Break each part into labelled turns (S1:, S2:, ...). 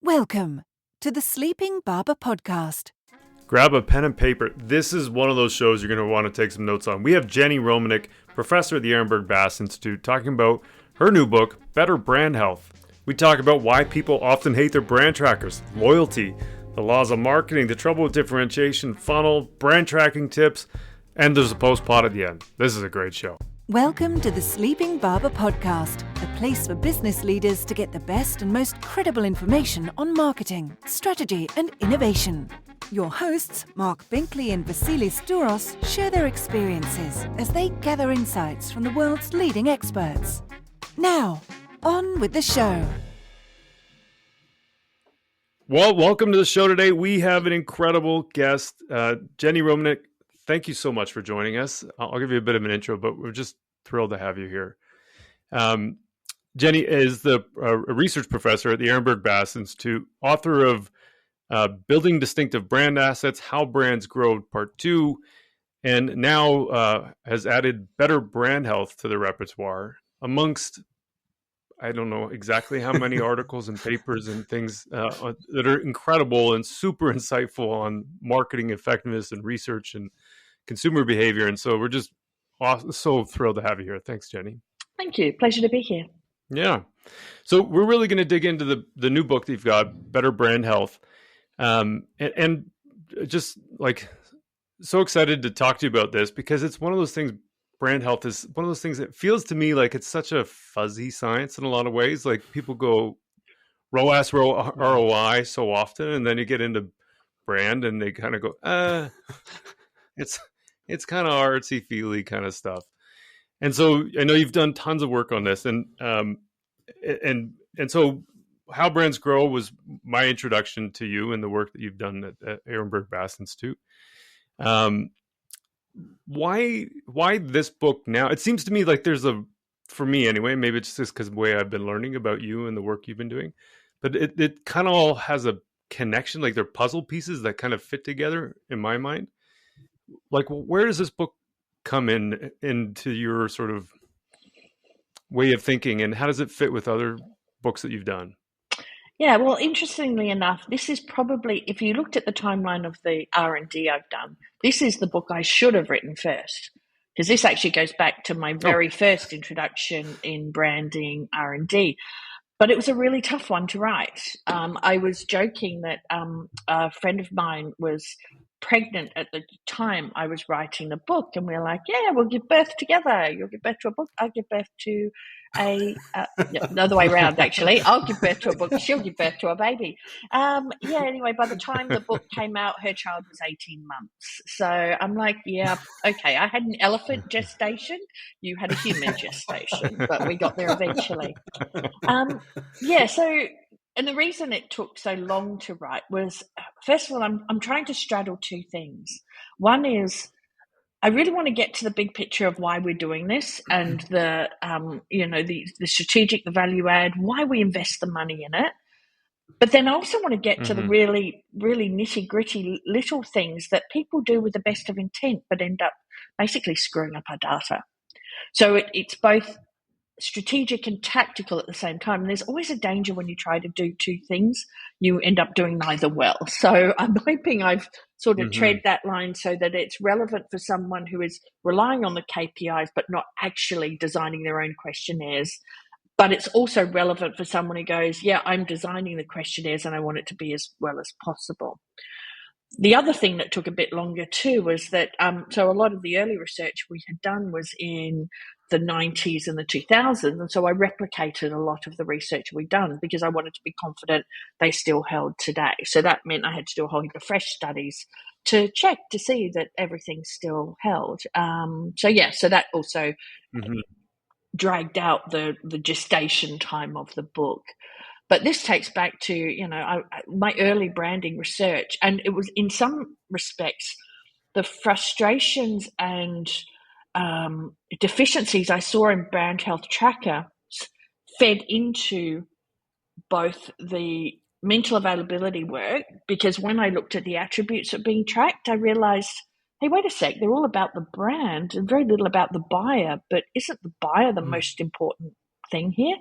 S1: Welcome to the Sleeping Barber podcast.
S2: Grab a pen and paper. This is one of those shows you're going to want to take some notes on. We have Jenni Romaniuk, professor at the Ehrenberg-Bass Institute, talking about her new book, Better Brand Health. We talk about why people often hate their brand trackers, loyalty, the laws of marketing, the trouble with differentiation, funnel, brand tracking tips, and there's a post-pod at the end. This is a great show.
S1: Welcome to the Sleeping Barber podcast, a place for business leaders to get the best and most credible information on marketing, strategy, and innovation. Your hosts, Marc Binkley and Vasilis Douros, share their experiences as they gather insights from the world's leading experts. Now, on with the show.
S2: Well, welcome to the show today. We have an incredible guest, Jenni Romaniuk. Thank you so much for joining us. I'll give you a bit of an intro, but we're just thrilled to have you here. Jenni is a research professor at the Ehrenberg-Bass Institute, author of Building Distinctive Brand Assets, How Brands Grow, Part 2, and now has added Better Brand Health to the repertoire, amongst, I don't know exactly how many articles and papers and things that are incredible and super insightful on marketing effectiveness and research and consumer behavior. And so we're just so thrilled to have you here. Thanks, Jenni.
S3: Thank you. Pleasure to be here.
S2: Yeah. So we're really going to dig into the new book that you've got, Better Brand Health. And just like so excited to talk to you about this because it's one of those things. Brand health is one of those things that feels to me like it's such a fuzzy science in a lot of ways. Like people go ROAS, ROI so often, and then you get into brand and they kind of go, it's kind of artsy feely kind of stuff. And so I know you've done tons of work on this, and so How Brands Grow was my introduction to you and the work that you've done at Ehrenberg-Bass Institute. Why this book now? It seems to me like for me anyway, maybe it's just because the way I've been learning about you and the work you've been doing, but it kind of all has a connection, like they're puzzle pieces that kind of fit together in my mind. Like, where does this book come into your sort of way of thinking, and how does it fit with other books that you've done?
S3: Yeah, well, interestingly enough, this is probably, if you looked at the timeline of the R&D I've done, this is the book I should have written first, because this actually goes back to my very first introduction in branding R&D. But it was a really tough one to write. I was joking that a friend of mine was pregnant at the time I was writing the book, and we were like, yeah, we'll give birth together. You'll give birth to a book, I'll give birth to the other way around, actually. I'll give birth to a book, she'll give birth to a baby. Anyway, by the time the book came out, her child was 18 months. So I'm like, yeah, okay, I had an elephant gestation, you had a human gestation, but we got there eventually. And the reason it took so long to write was, first of all, I'm trying to straddle two things. One is I really want to get to the big picture of why we're doing this and the strategic, the value add, why we invest the money in it. But then I also want to get to the really, really nitty gritty little things that people do with the best of intent, but end up basically screwing up our data. So it's both strategic and tactical at the same time. And there's always a danger when you try to do two things, you end up doing neither well. So I'm hoping I've sort of tread that line so that it's relevant for someone who is relying on the KPIs, but not actually designing their own questionnaires. But it's also relevant for someone who goes, yeah, I'm designing the questionnaires and I want it to be as well as possible. The other thing that took a bit longer too was that, so a lot of the early research we had done was in the 90s and the 2000s. And so I replicated a lot of the research we'd done because I wanted to be confident they still held today. So that meant I had to do a whole heap of fresh studies to check to see that everything still held. So that also dragged out the gestation time of the book. But this takes back to, my early branding research. And it was, in some respects, the frustrations and deficiencies I saw in Brand Health Tracker fed into both the mental availability work, because when I looked at the attributes that are being tracked, I realized, hey, wait a sec, they're all about the brand and very little about the buyer. But isn't the buyer the most important thing here?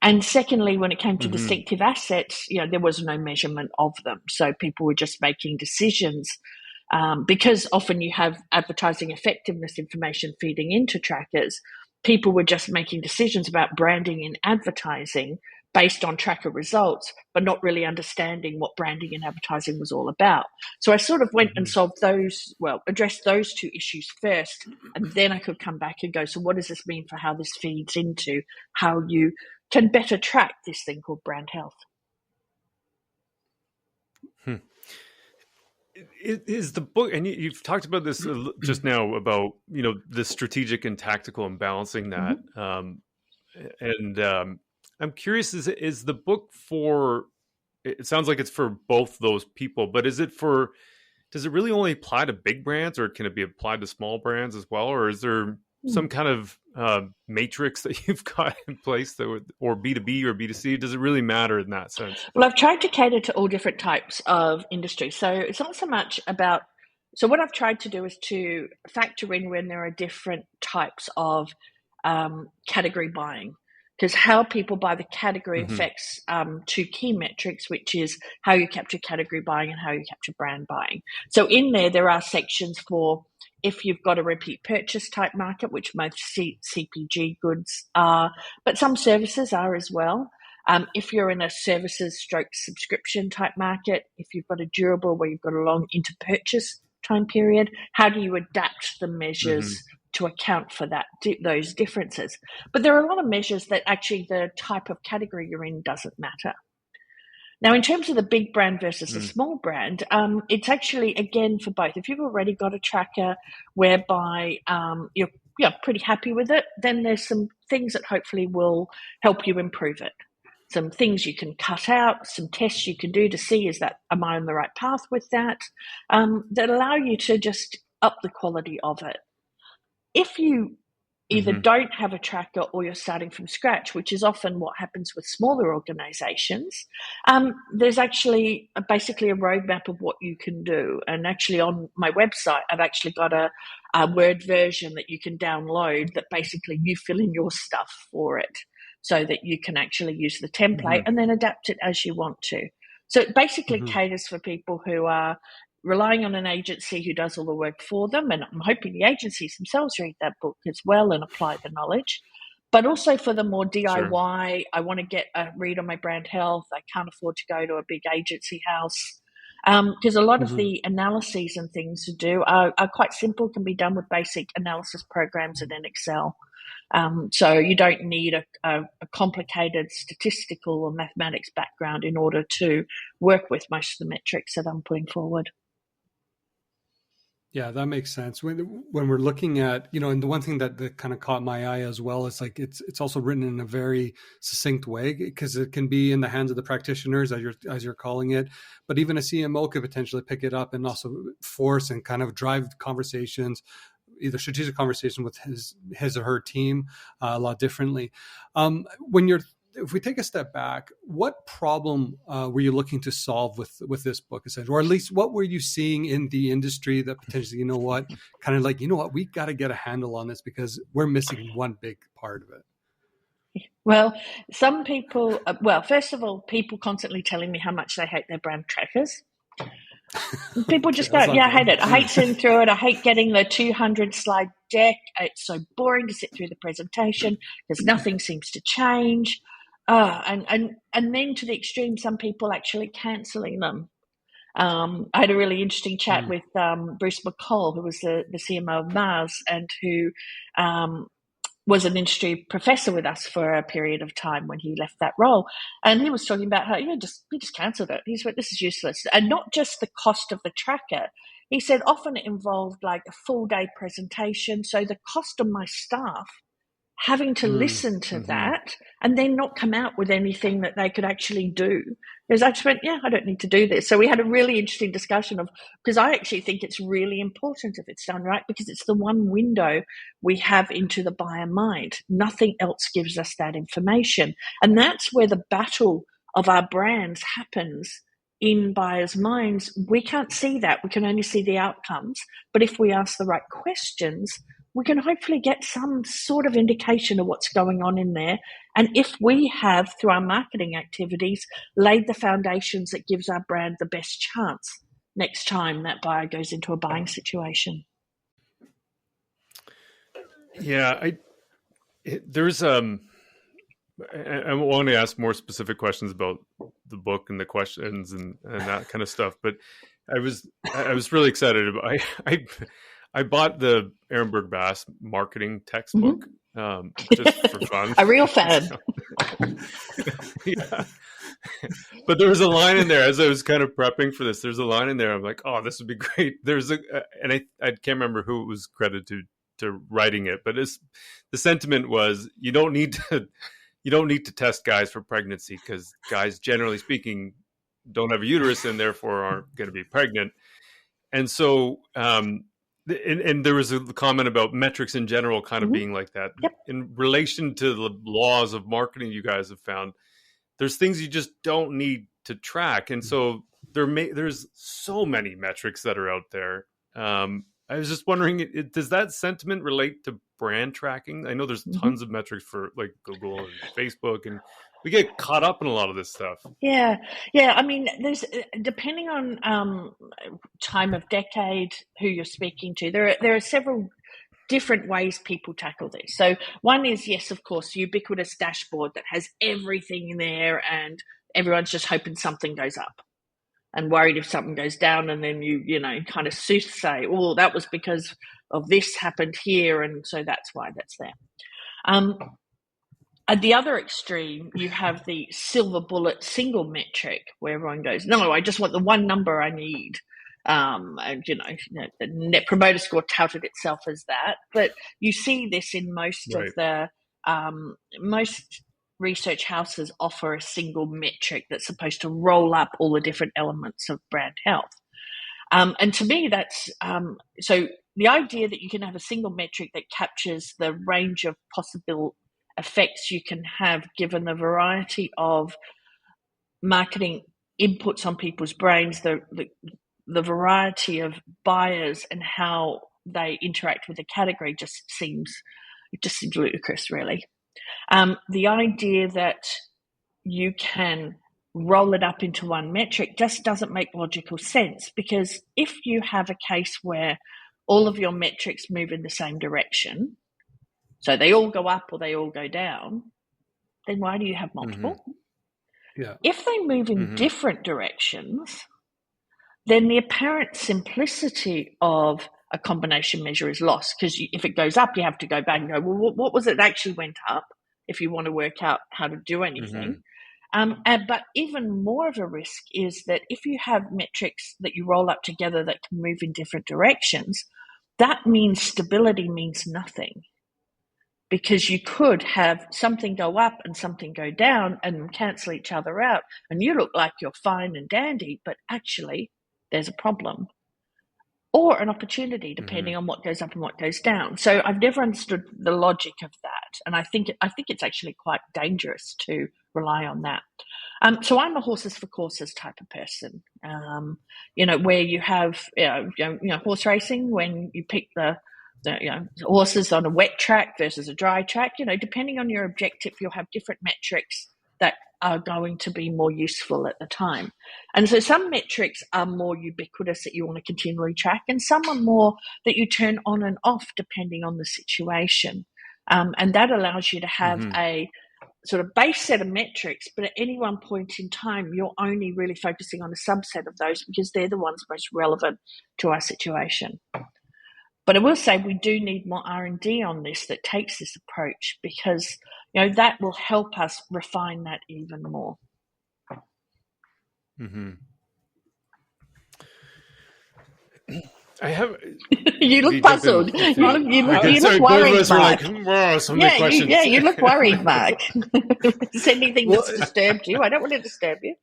S3: And secondly, when it came to distinctive assets, there was no measurement of them. So people were just making decisions because often you have advertising effectiveness information feeding into trackers. People were just making decisions about branding and advertising based on tracker results, but not really understanding what branding and advertising was all about. So I sort of went and addressed those two issues first, and then I could come back and go, so what does this mean for how this feeds into how you can better track this thing called brand health?
S2: Is the book, and you've talked about this just now about, the strategic and tactical and balancing that. I'm curious, is the book it sounds like it's for both those people, but does it really only apply to big brands, or can it be applied to small brands as well? Or is there some kind of matrix that you've got in place or B2B or B2C? Does it really matter in that sense?
S3: Well, I've tried to cater to all different types of industry. So it's not so much about, so what I've tried to do is to factor in when there are different types of category buying, because how people buy the category affects two key metrics, which is how you capture category buying and how you capture brand buying. So in there are sections for if you've got a repeat purchase type market, which most CPG goods are, but some services are as well. If you're in a services stroke subscription type market, if you've got a durable where you've got a long inter-purchase time period, how do you adapt the measures to account for those differences? But there are a lot of measures that actually the type of category you're in doesn't matter. Now, in terms of the big brand versus the small brand, it's actually, again, for both. If you've already got a tracker whereby you're pretty happy with it, then there's some things that hopefully will help you improve it. Some things you can cut out, some tests you can do to see, am I on the right path with that allow you to just up the quality of it. If you either don't have a tracker or you're starting from scratch, which is often what happens with smaller organizations, there's actually basically a roadmap of what you can do. And actually on my website, I've actually got a Word version that you can download that basically you fill in your stuff for it so that you can actually use the template and then adapt it as you want to. So it basically caters for people who are relying on an agency who does all the work for them, and I'm hoping the agencies themselves read that book as well and apply the knowledge, but also for the more DIY, sure. I want to get a read on my brand health, I can't afford to go to a big agency house, because a lot of the analyses and things to do are quite simple, can be done with basic analysis programs and in Excel. So you don't need a complicated statistical or mathematics background in order to work with most of the metrics that I'm putting forward.
S4: Yeah, that makes sense. When we're looking at, and the one thing that kind of caught my eye as well is like it's also written in a very succinct way, because it can be in the hands of the practitioners as you're calling it, but even a CMO could potentially pick it up and also force and kind of drive conversations, either strategic conversation with his or her team a lot differently. If we take a step back, what problem were you looking to solve with this book, essentially? Or at least what were you seeing in the industry that potentially, we got to get a handle on this because we're missing one big part of it?
S3: Well, some people, first of all, people constantly telling me how much they hate their brand trackers. People just go, I hate it. I hate sitting through it. I hate getting the 200 slide deck. It's so boring to sit through the presentation because nothing seems to change. And then to the extreme, some people actually cancelling them. I had a really interesting chat with Bruce McCall, who was the CMO of Mars and who was an industry professor with us for a period of time when he left that role. And he was talking about how, he just cancelled it. He said, this is useless. And not just the cost of the tracker. He said often it involved like a full day presentation. So the cost of my staff having to listen to that and then not come out with anything that they could actually do. Because I just went, I don't need to do this. So we had a really interesting discussion because I actually think it's really important if it's done right, because it's the one window we have into the buyer mind. Nothing else gives us that information. And that's where the battle of our brands happens in buyers' minds. We can't see that. We can only see the outcomes. But if we ask the right questions, we can hopefully get some sort of indication of what's going on in there. And if we have, through our marketing activities, laid the foundations that gives our brand the best chance next time that buyer goes into a buying situation.
S2: Yeah, there's I want to ask more specific questions about the book and the questions and that kind of stuff. But I was really excited about. I bought the Ehrenberg-Bass marketing textbook just for fun.
S3: A real fan.
S2: Yeah. But there was a line in there as I was kind of prepping for this. There's a line in there. I'm like, oh, this would be great. There's and I can't remember who it was credited to writing it, but the sentiment was you don't need to test guys for pregnancy because guys, generally speaking, don't have a uterus and therefore aren't going to be pregnant. And so, and there was a comment about metrics in general kind of being like that.
S3: Yep.
S2: In relation to the laws of marketing you guys have found, there's things you just don't need to track. And so there's so many metrics that are out there. I was just wondering, does that sentiment relate to brand tracking? I know there's tons of metrics for like Google and Facebook, and we get caught up in a lot of this stuff.
S3: Yeah. I mean, there's depending on time of decade, who you're speaking to. There are several different ways people tackle this. So one is, yes, of course, ubiquitous dashboard that has everything in there, and everyone's just hoping something goes up and worried if something goes down, and then you kind of soothsay, oh, that was because of this happened here, and so that's why that's there. At the other extreme, you have the silver bullet single metric where everyone goes, no, I just want the one number I need. And the Net Promoter Score touted itself as that, but you see this in most of the most research houses offer a single metric that's supposed to roll up all the different elements of brand health. And to me, that's so the idea that you can have a single metric that captures the range of possible effects you can have given the variety of marketing inputs on people's brains, the variety of buyers and how they interact with the category just seems ludicrous, really. The idea that you can roll it up into one metric just doesn't make logical sense, because if you have a case where all of your metrics move in the same direction, so they all go up or they all go down, then why do you have multiple?
S4: Yeah.
S3: If they move in different directions, then the apparent simplicity of a combination measure is lost, because if it goes up, you have to go back and go, well, what was it that actually went up, if you want to work out how to do anything. But even more of a risk is that if you have metrics that you roll up together that can move in different directions, that means stability means nothing, because you could have something go up and something go down and cancel each other out, and you look like you're fine and dandy, but actually there's a problem or an opportunity depending on what goes up and what goes down. So I've never understood the logic of that, and I think it's actually quite dangerous to rely on that. So I'm a horses for courses type of person. Where you have horse racing, when you pick the horses on a wet track versus a dry track, depending on your objective, you'll have different metrics that are going to be more useful at the time. And so some metrics are more ubiquitous that you want to continually track, and some are more that you turn on and off depending on the situation. And that allows you to have a sort of base set of metrics, but at any one point in time, you're only really focusing on a subset of those because they're the ones most relevant to our situation. But I will say we do need more R&D on this that takes this approach, because that will help us refine that even more.
S2: I have.
S3: You look puzzled. You look worried, Marc.
S2: So many questions.
S3: You look worried, Marc. Is there anything that's disturbed you? I don't want to disturb you.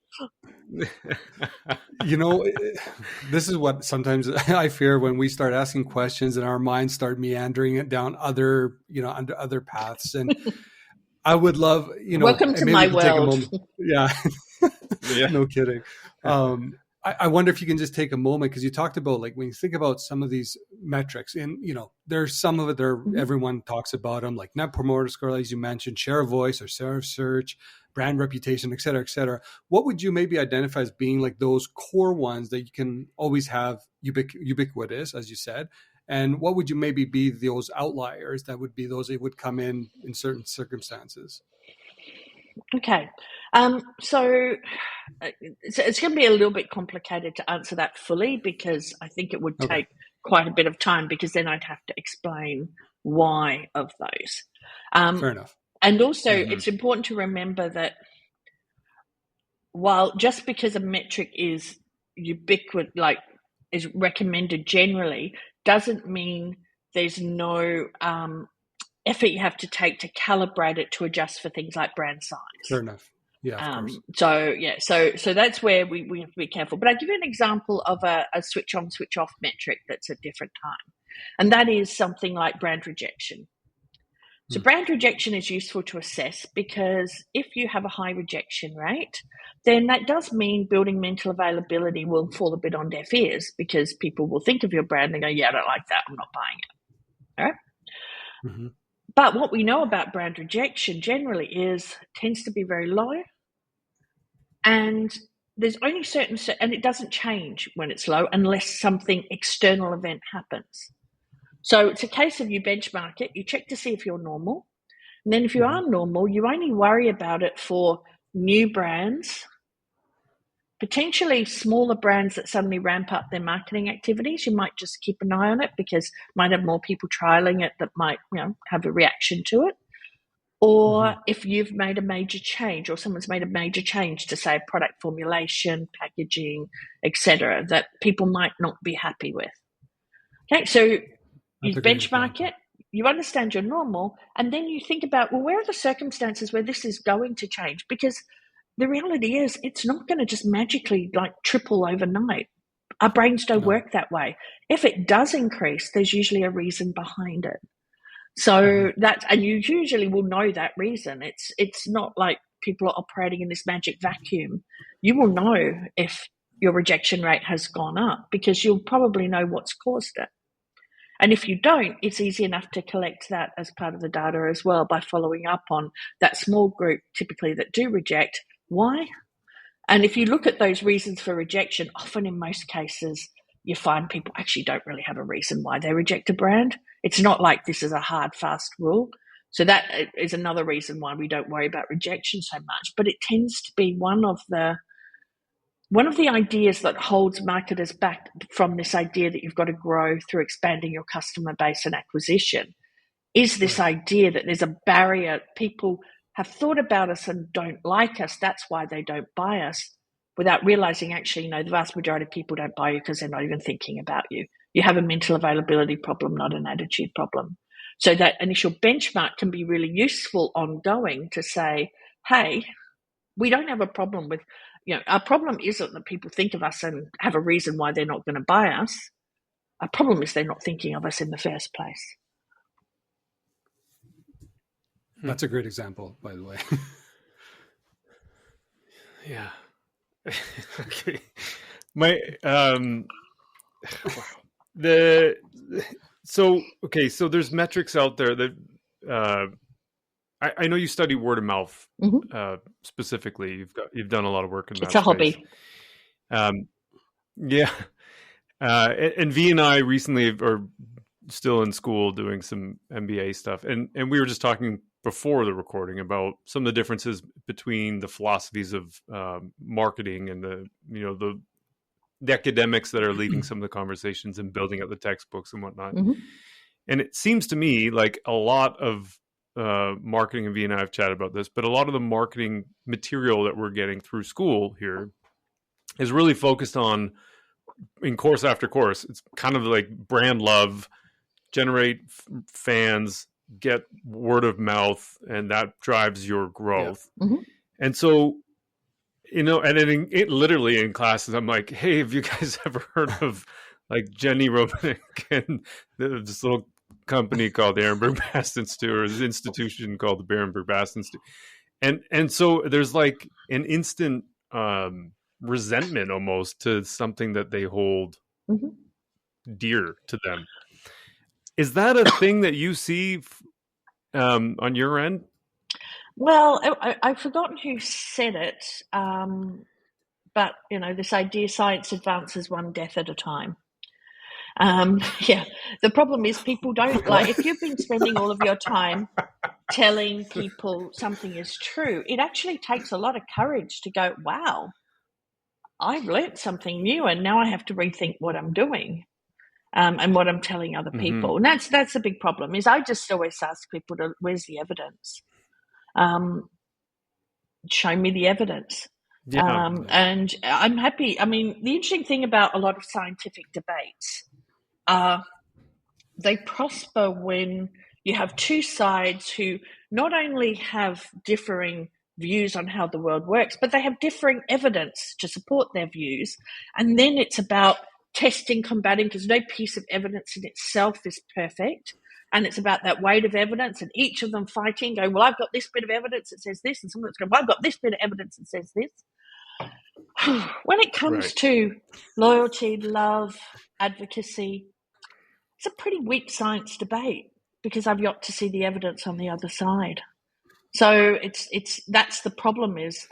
S4: This is what sometimes I fear when we start asking questions and our minds start meandering it down other paths. And I would love,
S3: welcome to my world.
S4: Yeah. No kidding. I wonder if you can just take a moment, because you talked about, like, when you think about some of these metrics, and there's some of it there, everyone talks about them, like net promoter score, as you mentioned, share of voice or share of search, brand reputation, et cetera, et cetera. What would you maybe identify as being like those core ones that you can always have ubiquitous, as you said? And what would you maybe be those outliers that would be those that would come in certain circumstances?
S3: Okay. So it's going to be a little bit complicated to answer that fully, because I think it would take quite a bit of time, because then I'd have to explain why of those.
S4: Fair enough.
S3: And also it's important to remember that while just because a metric is ubiquitous, like is recommended generally, doesn't mean there's no effort you have to take to calibrate it to adjust for things like brand size.
S4: Fair enough. Yeah. Of
S3: course. So that's where we have to be careful. But I'll give you an example of a switch on, switch off metric that's a different time. And that is something like brand rejection. So brand rejection is useful to assess, because if you have a high rejection rate, then that does mean building mental availability will fall a bit on deaf ears, because people will think of your brand and go, yeah, I don't like that, I'm not buying it. All right? Mm-hmm. But what we know about brand rejection generally tends to be very low, and there's only and it doesn't change when it's low unless something external event happens. So it's a case of you benchmark it, you check to see if you're normal. And then if you are normal, you only worry about it for new brands, potentially smaller brands that suddenly ramp up their marketing activities. You might just keep an eye on it, because might have more people trialing it that might, have a reaction to it. Or if you've made a major change, or someone's made a major change to, say, product formulation, packaging, etc., that people might not be happy with. Okay, so you benchmark it, you understand you're normal, and then you think about, well, where are the circumstances where this is going to change? Because the reality is it's not going to just magically triple overnight. Our brains don't work that way. If it does increase, there's usually a reason behind it. So and you usually will know that reason. It's not like people are operating in this magic vacuum. You will know if your rejection rate has gone up, because you'll probably know what's caused it. And if you don't, it's easy enough to collect that as part of the data as well, by following up on that small group typically that do reject. Why? And if you look at those reasons for rejection, often in most cases, you find people actually don't really have a reason why they reject a brand. It's not like this is a hard, fast rule. So that is another reason why we don't worry about rejection so much. But it tends to be one of the ideas that holds marketers back from this idea that you've got to grow through expanding your customer base and acquisition, is this idea that there's a barrier. People have thought about us and don't like us. That's why they don't buy us, without realizing actually, the vast majority of people don't buy you because they're not even thinking about you. You have a mental availability problem, not an attitude problem. So that initial benchmark can be really useful ongoing to say, hey, we don't have a problem with, our problem isn't that people think of us and have a reason why they're not going to buy us. Our problem is they're not thinking of us in the first place.
S4: That's a great example, by the way.
S2: Yeah. Okay. My so there's metrics out there that I know you study word of mouth specifically. You've done a lot of work in that.
S3: It's a hobby.
S2: Yeah. And V and I recently are still in school doing some MBA stuff, and we were just talking before the recording about some of the differences between the philosophies of marketing and the academics that are leading some of the conversations and building up the textbooks and whatnot. And it seems to me like a lot of marketing, and V and I have chatted about this, but a lot of the marketing material that we're getting through school here is really focused on, in course after course, it's kind of like brand love, generate fans, get word of mouth, and that drives your growth. Yeah. And so, and it literally in classes, I'm like, hey, have you guys ever heard of like Jenni Romaniuk and this little company called the Ehrenberg-Bass Institute, or this institution called the Ehrenberg-Bass Institute? And so there's like an instant resentment almost to something that they hold dear to them. Is that a thing that you see on your end?
S3: Well, I've forgotten who said it, but, this idea science advances one death at a time. The problem is people don't like, if you've been spending all of your time telling people something is true, it actually takes a lot of courage to go, wow, I've learned something new and now I have to rethink what I'm doing and what I'm telling other people. And that's a big problem, is I just always ask people where's the evidence? Show me the evidence. And I'm happy. I mean, the interesting thing about a lot of scientific debates, they prosper when you have two sides who not only have differing views on how the world works, but they have differing evidence to support their views. And then it's about testing, combating, because no piece of evidence in itself is perfect. And it's about that weight of evidence and each of them fighting, going, well, I've got this bit of evidence that says this, and someone's going, well, I've got this bit of evidence that says this. When it comes to loyalty, love, advocacy, it's a pretty weak science debate because I've got to see the evidence on the other side. So that's the problem, is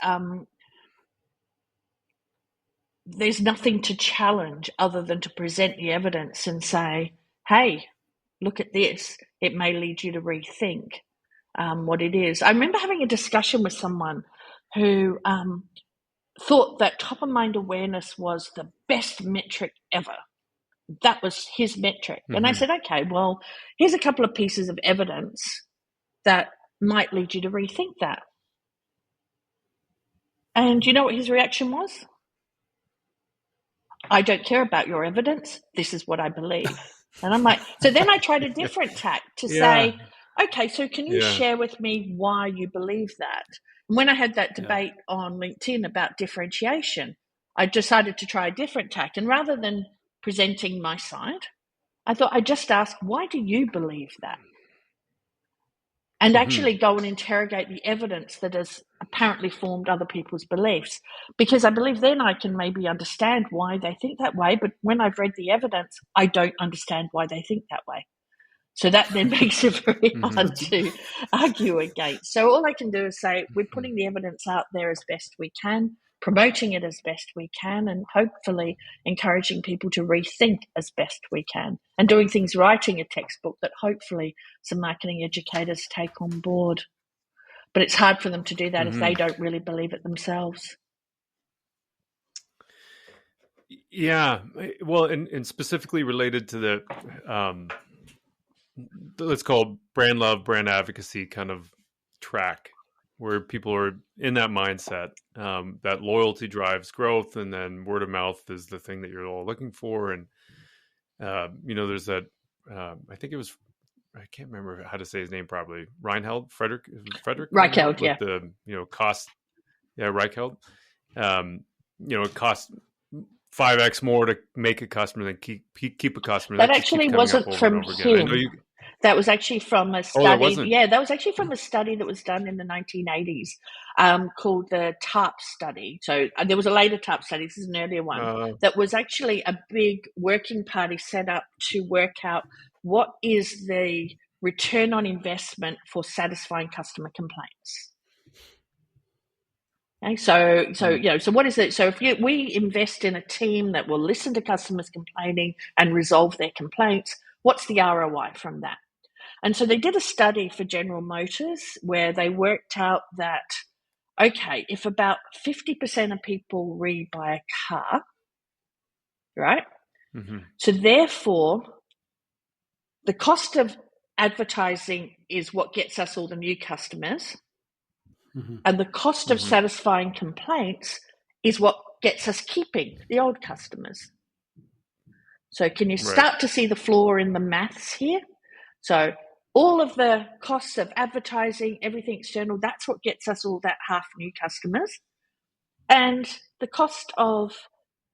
S3: there's nothing to challenge other than to present the evidence and say, hey, look at this. It may lead you to rethink what it is. I remember having a discussion with someone who thought that top-of-mind awareness was the best metric ever. That was his metric. And I said, okay, well, here's a couple of pieces of evidence that might lead you to rethink that. And you know what his reaction was? I don't care about your evidence. This is what I believe. And I'm like, so then I tried a different tack to say, okay, so can you share with me why you believe that? And when I had that debate on LinkedIn about differentiation, I decided to try a different tack. And rather than presenting my side, I thought I'd just ask, why do you believe that? And actually go and interrogate the evidence that has apparently formed other people's beliefs. Because I believe then I can maybe understand why they think that way. But when I've read the evidence, I don't understand why they think that way. So that then makes it very hard to argue against. So all I can do is say, we're putting the evidence out there as best we can, promoting it as best we can, and hopefully encouraging people to rethink as best we can, and doing things, writing a textbook that hopefully some marketing educators take on board. But it's hard for them to do that if they don't really believe it themselves.
S2: Yeah. Well, and specifically related to the, let's call it brand love, brand advocacy kind of track, where people are in that mindset, that loyalty drives growth, and then word of mouth is the thing that you're all looking for. And, there's that, I think it was, I can't remember how to say his name properly. Frederick
S3: Reichheld,
S2: with the, cost. Yeah. Reichheld. It costs 5x more to make a customer than keep a customer.
S3: That actually wasn't from him. That was actually from a study. That was actually from a study that was done in the 1980s called the TARP study. So there was a later TARP study. This is an earlier one that was actually a big working party set up to work out what is the return on investment for satisfying customer complaints. Okay, so what is it? So if we invest in a team that will listen to customers complaining and resolve their complaints, what's the ROI from that? And so they did a study for General Motors where they worked out that, okay, if about 50% of people rebuy a car, right? So therefore, the cost of advertising is what gets us all the new customers. And the cost of satisfying complaints is what gets us keeping the old customers. So can you start to see the flaw in the maths here? So all of the costs of advertising, everything external, that's what gets us all that half new customers. And the cost of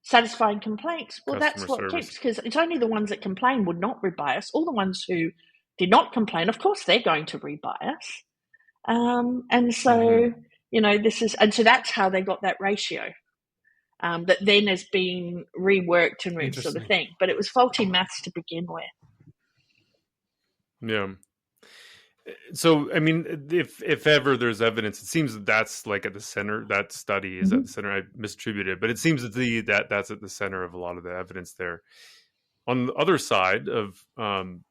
S3: satisfying complaints, well, that's what keeps, because it's only the ones that complain would not rebuy us. All the ones who did not complain, of course, they're going to rebuy us. And so, this is, and so that's how they got that ratio. that then has been reworked and sort of thing. But it was faulty maths to begin with.
S2: Yeah. So, I mean, if ever there's evidence, it seems that that's like at the center. That study is at the center. I misattributed it, but it seems that that's at the center of a lot of the evidence there. On the other side of some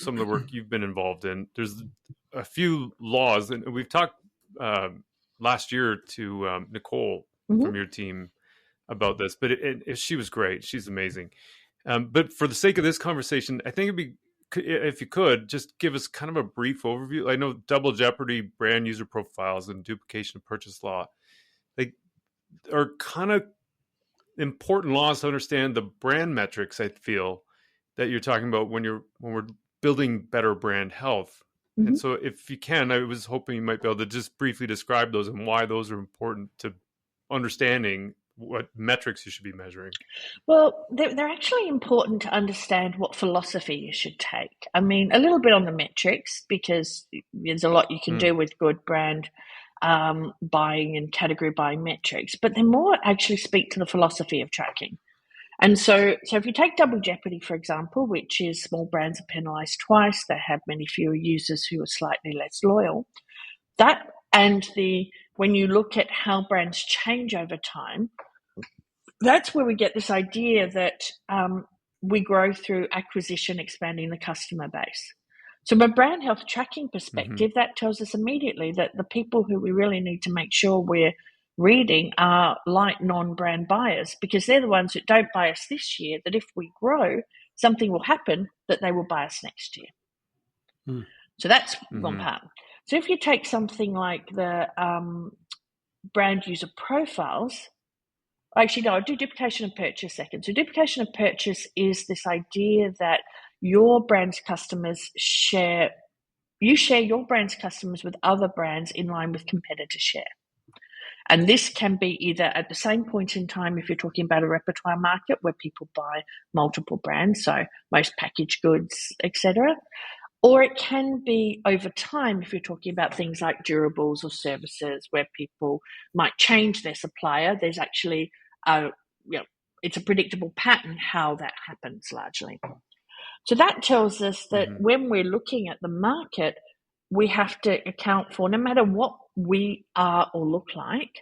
S2: of the work you've been involved in, there's a few laws, and we've talked last year to Nicole from your team about this, but she was great. She's amazing. But for the sake of this conversation, I think it'd be, if you could, just give us kind of a brief overview. I know double jeopardy, brand user profiles, and duplication of purchase law, they are kind of important laws to understand the brand metrics, I feel, that you're talking about when we're building better brand health. And so if you can, I was hoping you might be able to just briefly describe those and why those are important to understanding what metrics you should be measuring.
S3: Well, they're actually important to understand what philosophy you should take. I mean, a little bit on the metrics, because there's a lot you can do with good brand buying and category buying metrics, but they more actually speak to the philosophy of tracking. And so if you take double jeopardy, for example, which is small brands are penalized twice, they have many fewer users who are slightly less loyal, that and when you look at how brands change over time, that's where we get this idea that we grow through acquisition, expanding the customer base. So from a brand health tracking perspective, that tells us immediately that the people who we really need to make sure we're reading are light non-brand buyers, because they're the ones that don't buy us this year, that if we grow, something will happen that they will buy us next year. So that's one part. So if you take something like the brand user profiles, actually, no, I'll do duplication of purchase second. So duplication of purchase is this idea that your brand's customers share your brand's customers with other brands in line with competitor share. And this can be either at the same point in time, if you're talking about a repertoire market where people buy multiple brands, so most packaged goods, etc., or it can be over time if you're talking about things like durables or services where people might change their supplier. There's actually it's a predictable pattern how that happens largely. So that tells us that when we're looking at the market, we have to account for, no matter what we are or look like,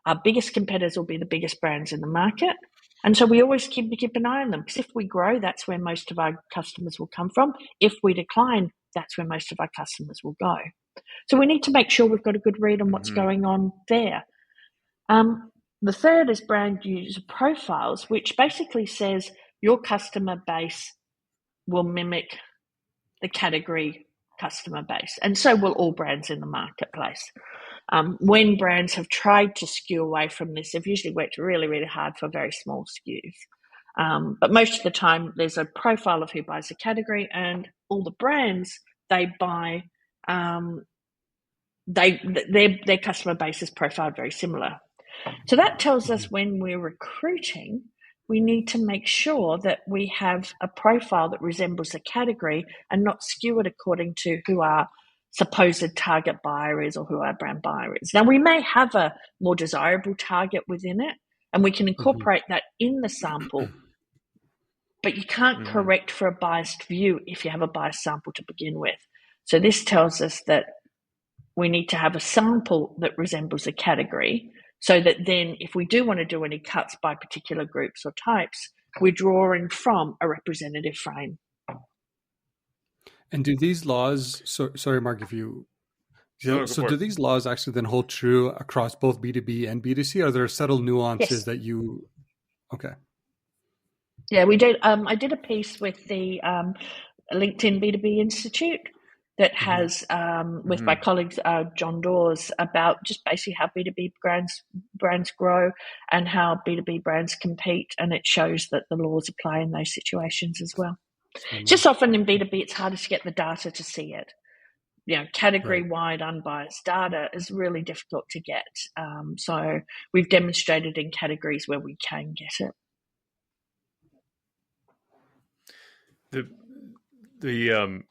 S3: our biggest competitors will be the biggest brands in the market. And so we always keep an eye on them, because if we grow, that's where most of our customers will come from. If we decline, that's where most of our customers will go. So we need to make sure we've got a good read on what's going on there. The third is brand user profiles, which basically says your customer base will mimic the category customer base. And so will all brands in the marketplace. When brands have tried to skew away from this, they've usually worked really, really hard for very small SKUs. But most of the time, there's a profile of who buys the category, and all the brands they buy, their customer base is profiled very similar. So that tells us when we're recruiting, we need to make sure that we have a profile that resembles the category and not skew it according to who our supposed target buyer is or who our brand buyer is. Now, we may have a more desirable target within it, and we can incorporate that in the sample, but you can't correct for a biased view if you have a biased sample to begin with. So this tells us that we need to have a sample that resembles a category, so that then if we do want to do any cuts by particular groups or types, we're drawing from a representative frame.
S4: And do these laws, sorry, Mark, if you, do these laws actually then hold true across both B2B and B2C? Are there subtle nuances that you, okay.
S3: Yeah, we did. I did a piece with the LinkedIn B2B Institute that has, with my colleagues, John Dawes, about just basically how B2B brands grow and how B2B brands compete. And it shows that the laws apply in those situations as well. Just often in B2B, it's harder to get the data to see it. Category-wide unbiased data is really difficult to get. So we've demonstrated in categories where we can get
S2: it. The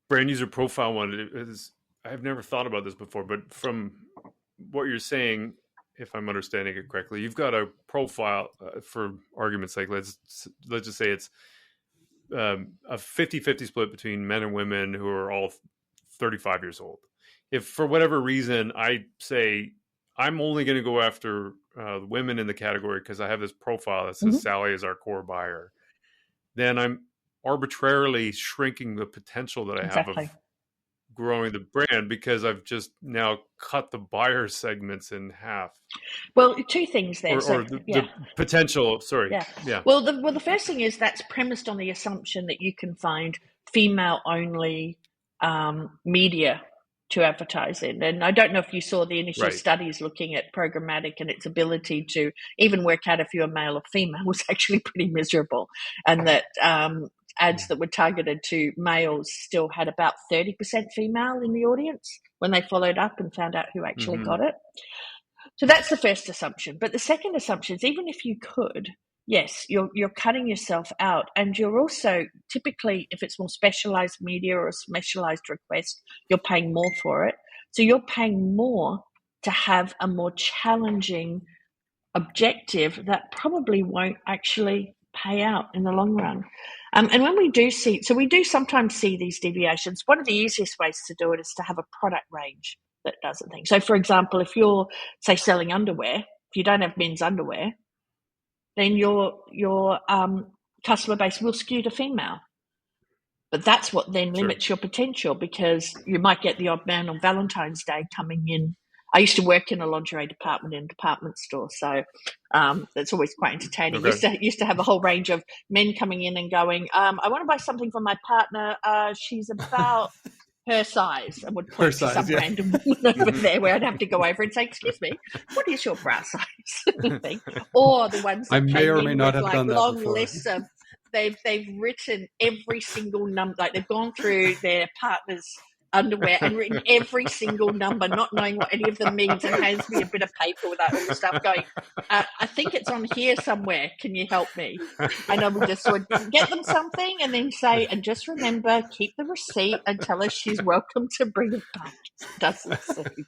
S2: brand user profile one is, I've never thought about this before, but from what you're saying, if I'm understanding it correctly, you've got a profile for argument's sake. Let's just say it's a 50-50 split between men and women who are all 35 years old. If for whatever reason I say I'm only going to go after women in the category because I have this profile that says Sally is our core buyer, then I'm arbitrarily shrinking the potential that I have of growing the brand because I've just now cut the buyer segments in half.
S3: Well, two things there.
S2: Or the potential, sorry.
S3: Yeah. Well, the first thing is that's premised on the assumption that you can find female-only media to advertise in. And I don't know if you saw the initial studies looking at programmatic and its ability to even work out if you're male or female was actually pretty miserable. And that ads that were targeted to males still had about 30% female in the audience when they followed up and found out who actually got it. So that's the first assumption. But the second assumption is even if you could, yes, you're cutting yourself out, and you're also typically, if it's more specialized media or a specialized request, you're paying more for it. So you're paying more to have a more challenging objective that probably won't actually pay out in the long run. And when we do sometimes see these deviations. One of the easiest ways to do it is to have a product range that does a thing. So, for example, if you're, say, selling underwear, if you don't have men's underwear, then your customer base will skew to female. But that's what then limits your potential, because you might get the odd man on Valentine's Day coming in. I used to work in a lingerie department in a department store, so that's always quite entertaining. Used to have a whole range of men coming in and going, I want to buy something for my partner. She's about her size, and would point to some random woman over there where I'd have to go over and say, excuse me, what is your bra size? Or the ones that
S4: I may or may not have done that
S3: long
S4: before.
S3: lists of, they've written every single number, like they've gone through their partner's underwear and written every single number, not knowing what any of them means, and hands me a bit of paper with that all the stuff going, I think it's on here somewhere, can you help me? And I would just sort of get them something and then say, and just remember, keep the receipt and tell her she's welcome to bring it back. Doesn't suit.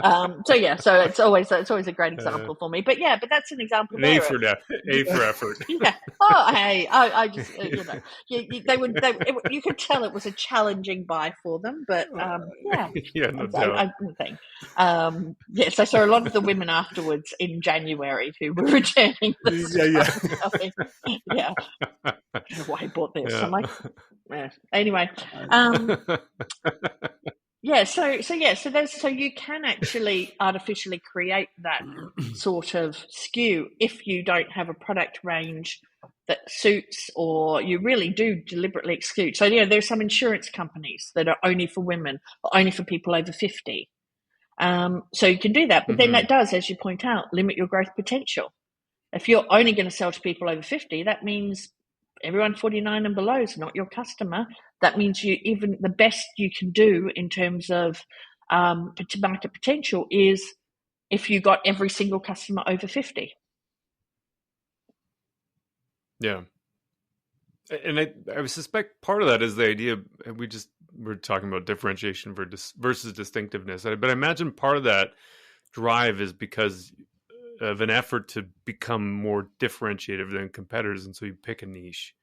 S3: So it's always a great example for me. But that's an example.
S2: A for effort.
S3: Yeah. Oh, hey, I just you could tell it was a challenging buy for them, but
S2: no doubt.
S3: Yes, I saw a lot of the women afterwards in January who were returning the yeah. I don't know why I bought this. I'm like, anyway. So you can actually artificially create that sort of skew if you don't have a product range that suits, or you really do deliberately exclude. So, there's some insurance companies that are only for women or only for people over 50. So you can do that, but then that does, as you point out, limit your growth potential. If you're only going to sell to people over 50, that means everyone 49 and below is not your customer. That means even the best you can do in terms of market potential is if you got every single customer over 50.
S2: Yeah. And I suspect part of that is the idea, we're talking about differentiation versus distinctiveness. But I imagine part of that drive is because of an effort to become more differentiated than competitors. And so you pick a niche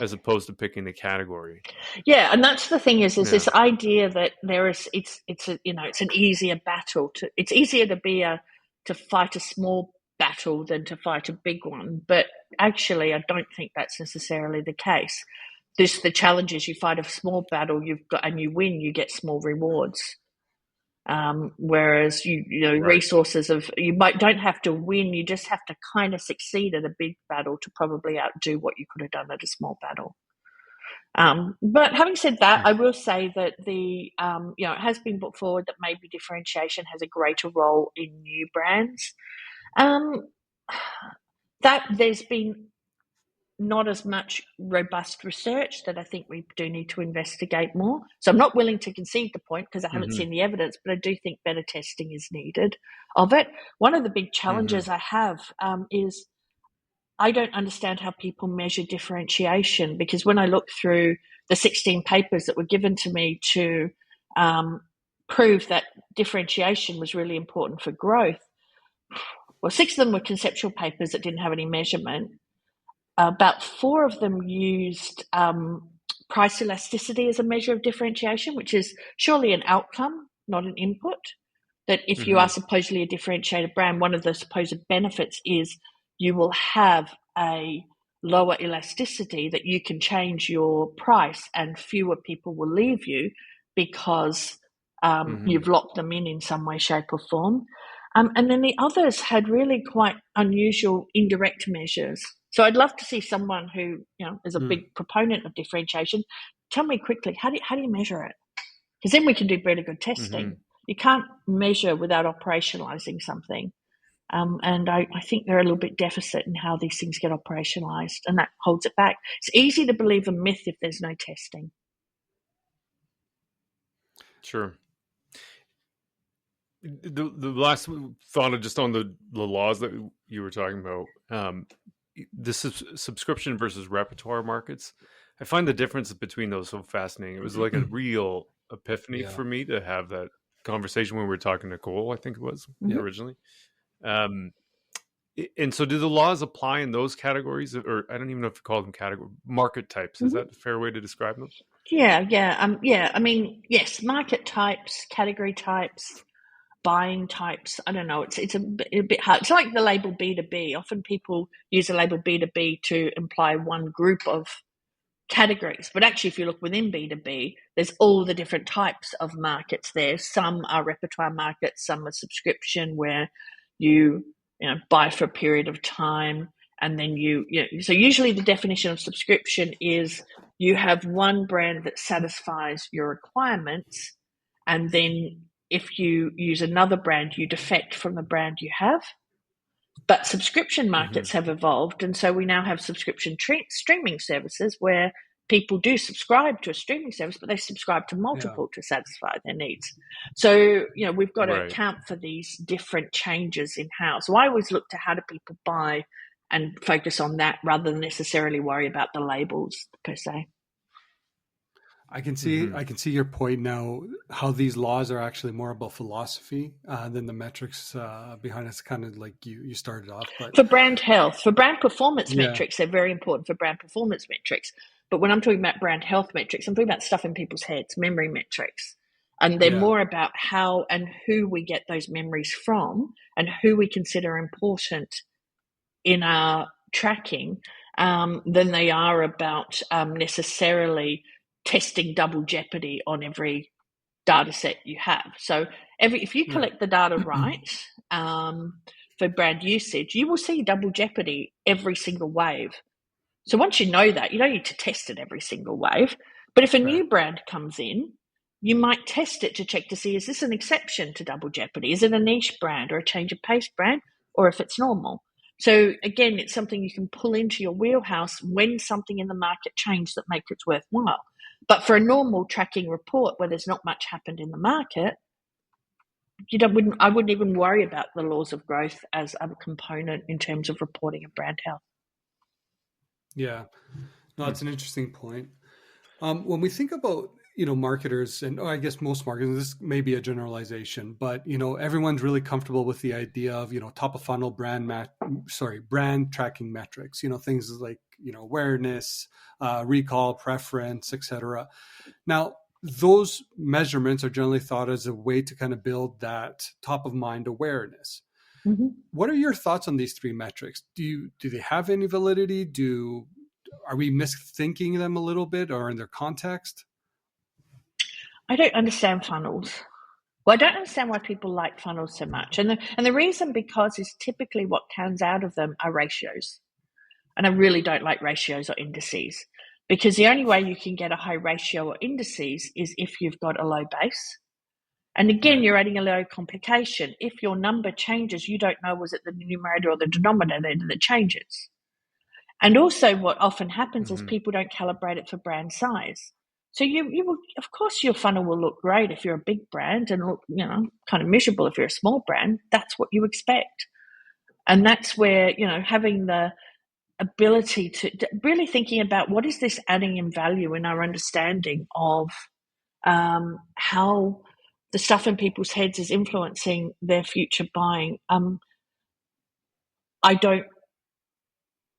S2: as opposed to picking the category. Yeah.
S3: And that's the thing is this idea that it's an easier battle it's easier to fight a small battle than to fight a big one. But actually, I don't think that's necessarily the case. The challenge is you fight a small battle, and you win, you get small rewards. Whereas resources don't have to win, you just have to kind of succeed at a big battle to probably outdo what you could have done at a small battle. But having said that, I will say that it has been put forward that maybe differentiation has a greater role in new brands. That there's been not as much robust research that I think we do need to investigate more. So I'm not willing to concede the point because I haven't seen the evidence, but I do think better testing is needed of it. One of the big challenges I have is I don't understand how people measure differentiation, because when I look through the 16 papers that were given to me to prove that differentiation was really important for growth, 6 of them were conceptual papers that didn't have any measurement. About 4 of them used price elasticity as a measure of differentiation, which is surely an outcome, not an input. That if you are supposedly a differentiated brand, one of the supposed benefits is you will have a lower elasticity, that you can change your price and fewer people will leave you because you've locked them in some way, shape or form. And then the others had really quite unusual indirect measures. So I'd love to see someone who, is a big proponent of differentiation. Tell me quickly, how do you measure it? Because then we can do really good testing. You can't measure without operationalizing something. And I think they're a little bit deficit in how these things get operationalized, and that holds it back. It's easy to believe a myth if there's no testing.
S2: Sure. The last thought just on the laws that you were talking about, this is subscription versus repertoire markets. I find the difference between those so fascinating. It was like a real epiphany for me to have that conversation when we were talking to Nicole, I think it was originally. And so do the laws apply in those categories, or I don't even know if you call them category market types? Is that a fair way to describe them?
S3: Yeah. I mean, yes, market types, category types, buying types. I don't know. It's a bit hard. It's like the label B2B. Often people use the label B2B to imply one group of categories, but actually if you look within B2B, there's all the different types of markets there. Some are repertoire markets, some are subscription, where you buy for a period of time, and then so usually the definition of subscription is you have one brand that satisfies your requirements, and then if you use another brand, you defect from the brand you have. But subscription markets have evolved, and so we now have subscription streaming services where people do subscribe to a streaming service, but they subscribe to multiple to satisfy their needs. So, we've got to account for these different changes in how. So I always look to how do people buy and focus on that rather than necessarily worry about the labels per se.
S4: I can see your point now, how these laws are actually more about philosophy than the metrics behind it. Kind of like you started off. But
S3: for brand health, for brand performance metrics, they're very important for brand performance metrics. But when I'm talking about brand health metrics, I'm talking about stuff in people's heads, memory metrics. And they're more about how and who we get those memories from and who we consider important in our tracking than they are about necessarily testing double jeopardy on every data set you have. So if you collect the data right for brand usage, you will see double jeopardy every single wave. So once you know that, you don't need to test it every single wave. But if a new brand comes in, you might test it to check to see, is this an exception to double jeopardy? Is it a niche brand or a change of pace brand, or if it's normal? So again, it's something you can pull into your wheelhouse when something in the market changes that makes it worthwhile. But for a normal tracking report where there's not much happened in the market, I wouldn't even worry about the laws of growth as a component in terms of reporting of brand health. Yeah,
S4: no, it's an interesting point. When we think about marketers, and I guess most marketers, this may be a generalization, but everyone's really comfortable with the idea of top of funnel brand tracking metrics. Things like awareness, recall, preference, etc. Now, those measurements are generally thought as a way to kind of build that top of mind awareness. What are your thoughts on these three metrics? Do they have any validity? Are we misthinking them a little bit, or in their context?
S3: I don't understand funnels. Well, I don't understand why people like funnels so much. And the reason because is typically what comes out of them are ratios. And I really don't like ratios or indices, because the only way you can get a high ratio or indices is if you've got a low base. And again, you're adding a low complication. If your number changes, you don't know, was it the numerator or the denominator that changes? And also what often happens is people don't calibrate it for brand size. So you will, of course, your funnel will look great if you're a big brand and look, kind of miserable if you're a small brand. That's what you expect. And that's where, having the ability to really thinking about what is this adding in value in our understanding of how the stuff in people's heads is influencing their future buying. I don't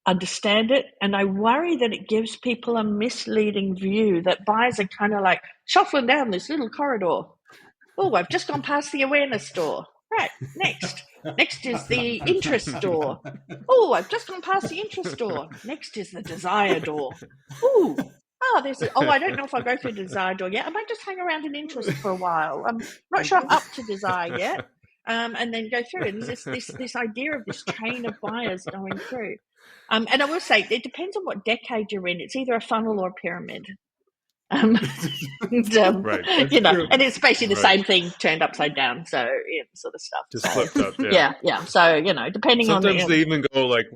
S3: understand it, and I worry that it gives people a misleading view that buyers are kind of like shuffling down this little corridor. Oh, I've just gone past the awareness door. Right, next is the interest door. Oh, I've just gone past the interest door. Next is the desire door. I don't know if I'll go through the desire door yet. I might just hang around in interest for a while. I'm not sure I'm up to desire yet. And then go through. And there's this idea of this chain of buyers going through. And I will say, it depends on what decade you're in. It's either a funnel or a pyramid. Right. And it's basically the same thing turned upside down. So, sort of stuff.
S2: Just flipped up. Yeah.
S3: Yeah. So, depending on.
S2: Sometimes they even go like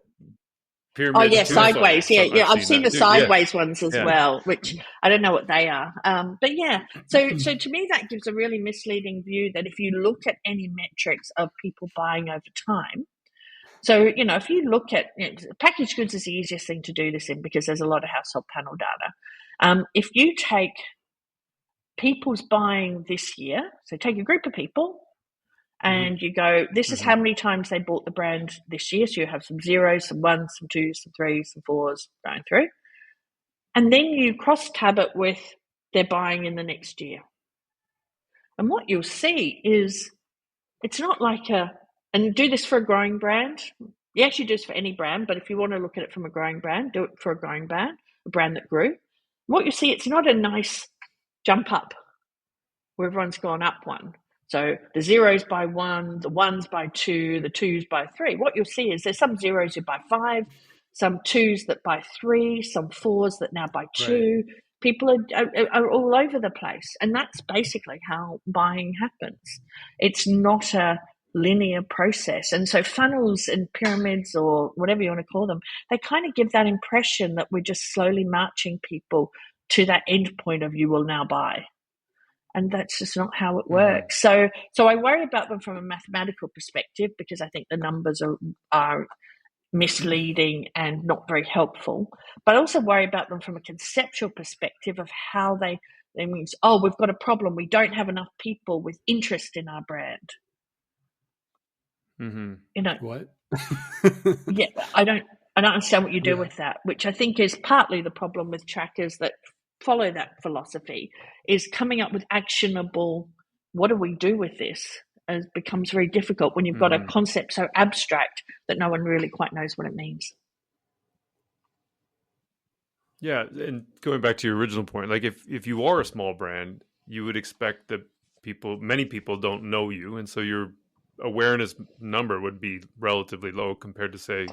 S2: pyramids.
S3: Oh, yeah, sideways. Yeah. I've seen the sideways ones as well, which I don't know what they are. But yeah, so to me, that gives a really misleading view that if you look at any metrics of people buying over time, so, if you look at packaged goods is the easiest thing to do this in because there's a lot of household panel data. If you take people's buying this year, so take a group of people and you go, this is how many times they bought the brand this year. So you have some zeros, some ones, some twos, some threes, some fours going through. And then you cross tab it with their buying in the next year. And what you'll see is it's not like and do this for a growing brand. You actually do this for any brand, but if you want to look at it from a growing brand, do it for a growing brand, a brand that grew. What you see, it's not a nice jump up where everyone's gone up one. So the zeros by one, the ones by two, the twos by three. What you'll see is there's some zeros who buy five, some twos that buy three, some fours that now buy two. Right. People are all over the place. And that's basically how buying happens. It's not a linear process. And so funnels and pyramids or whatever you want to call them, they kind of give that impression that we're just slowly marching people to that end point of you will now buy. And that's just not how it works. So I worry about them from a mathematical perspective because I think the numbers are misleading and not very helpful. But I also worry about them from a conceptual perspective of how they means, we've got a problem. We don't have enough people with interest in our brand.
S4: What?
S3: Yeah, I don't understand what you do with that, which I think is partly the problem with trackers that follow that philosophy, is coming up with actionable, what do we do with this? It becomes very difficult when you've got a concept so abstract that no one really quite knows what it means.
S2: Yeah, and going back to your original point, like if you are a small brand, you would expect that many people don't know you, and so your awareness number would be relatively low compared to, say,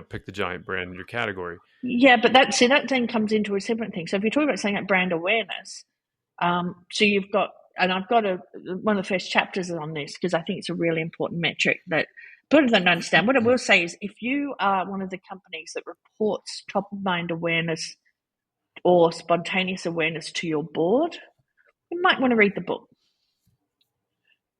S2: pick the giant brand in your category.
S3: Yeah, but that then comes into a separate thing. So if you're talking about saying like brand awareness, so you've got, and I've got one of the first chapters on this because I think it's a really important metric that people don't understand. What I will say is if you are one of the companies that reports top of mind awareness or spontaneous awareness to your board, you might want to read the book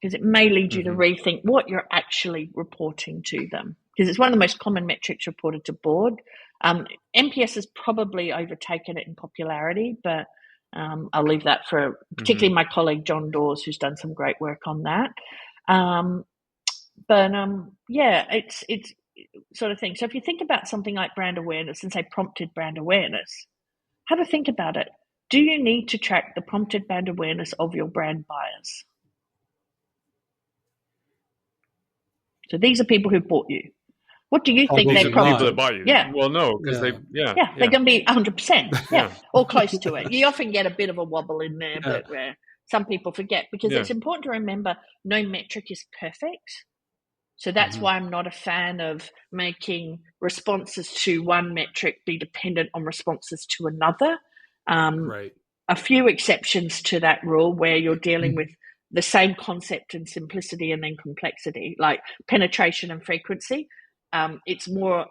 S3: because it may lead you to rethink what you're actually reporting to them. Because it's one of the most common metrics reported to board. NPS has probably overtaken it in popularity, but I'll leave that for particularly my colleague John Dawes, who's done some great work on that. It's sort of thing. So if you think about something like brand awareness and say prompted brand awareness, have a think about it. Do you need to track the prompted brand awareness of your brand buyers? So these are people who bought you. What do you think they're
S2: probably people that buy you?
S3: Yeah.
S2: Well, no, because they're
S3: going to be 100%. Yeah, or close to it. You often get a bit of a wobble in there, but some people forget because it's important to remember no metric is perfect. So that's why I'm not a fan of making responses to one metric be dependent on responses to another.
S4: Right.
S3: A few exceptions to that rule where you're dealing with the same concept and simplicity and then complexity, like penetration and frequency. It's more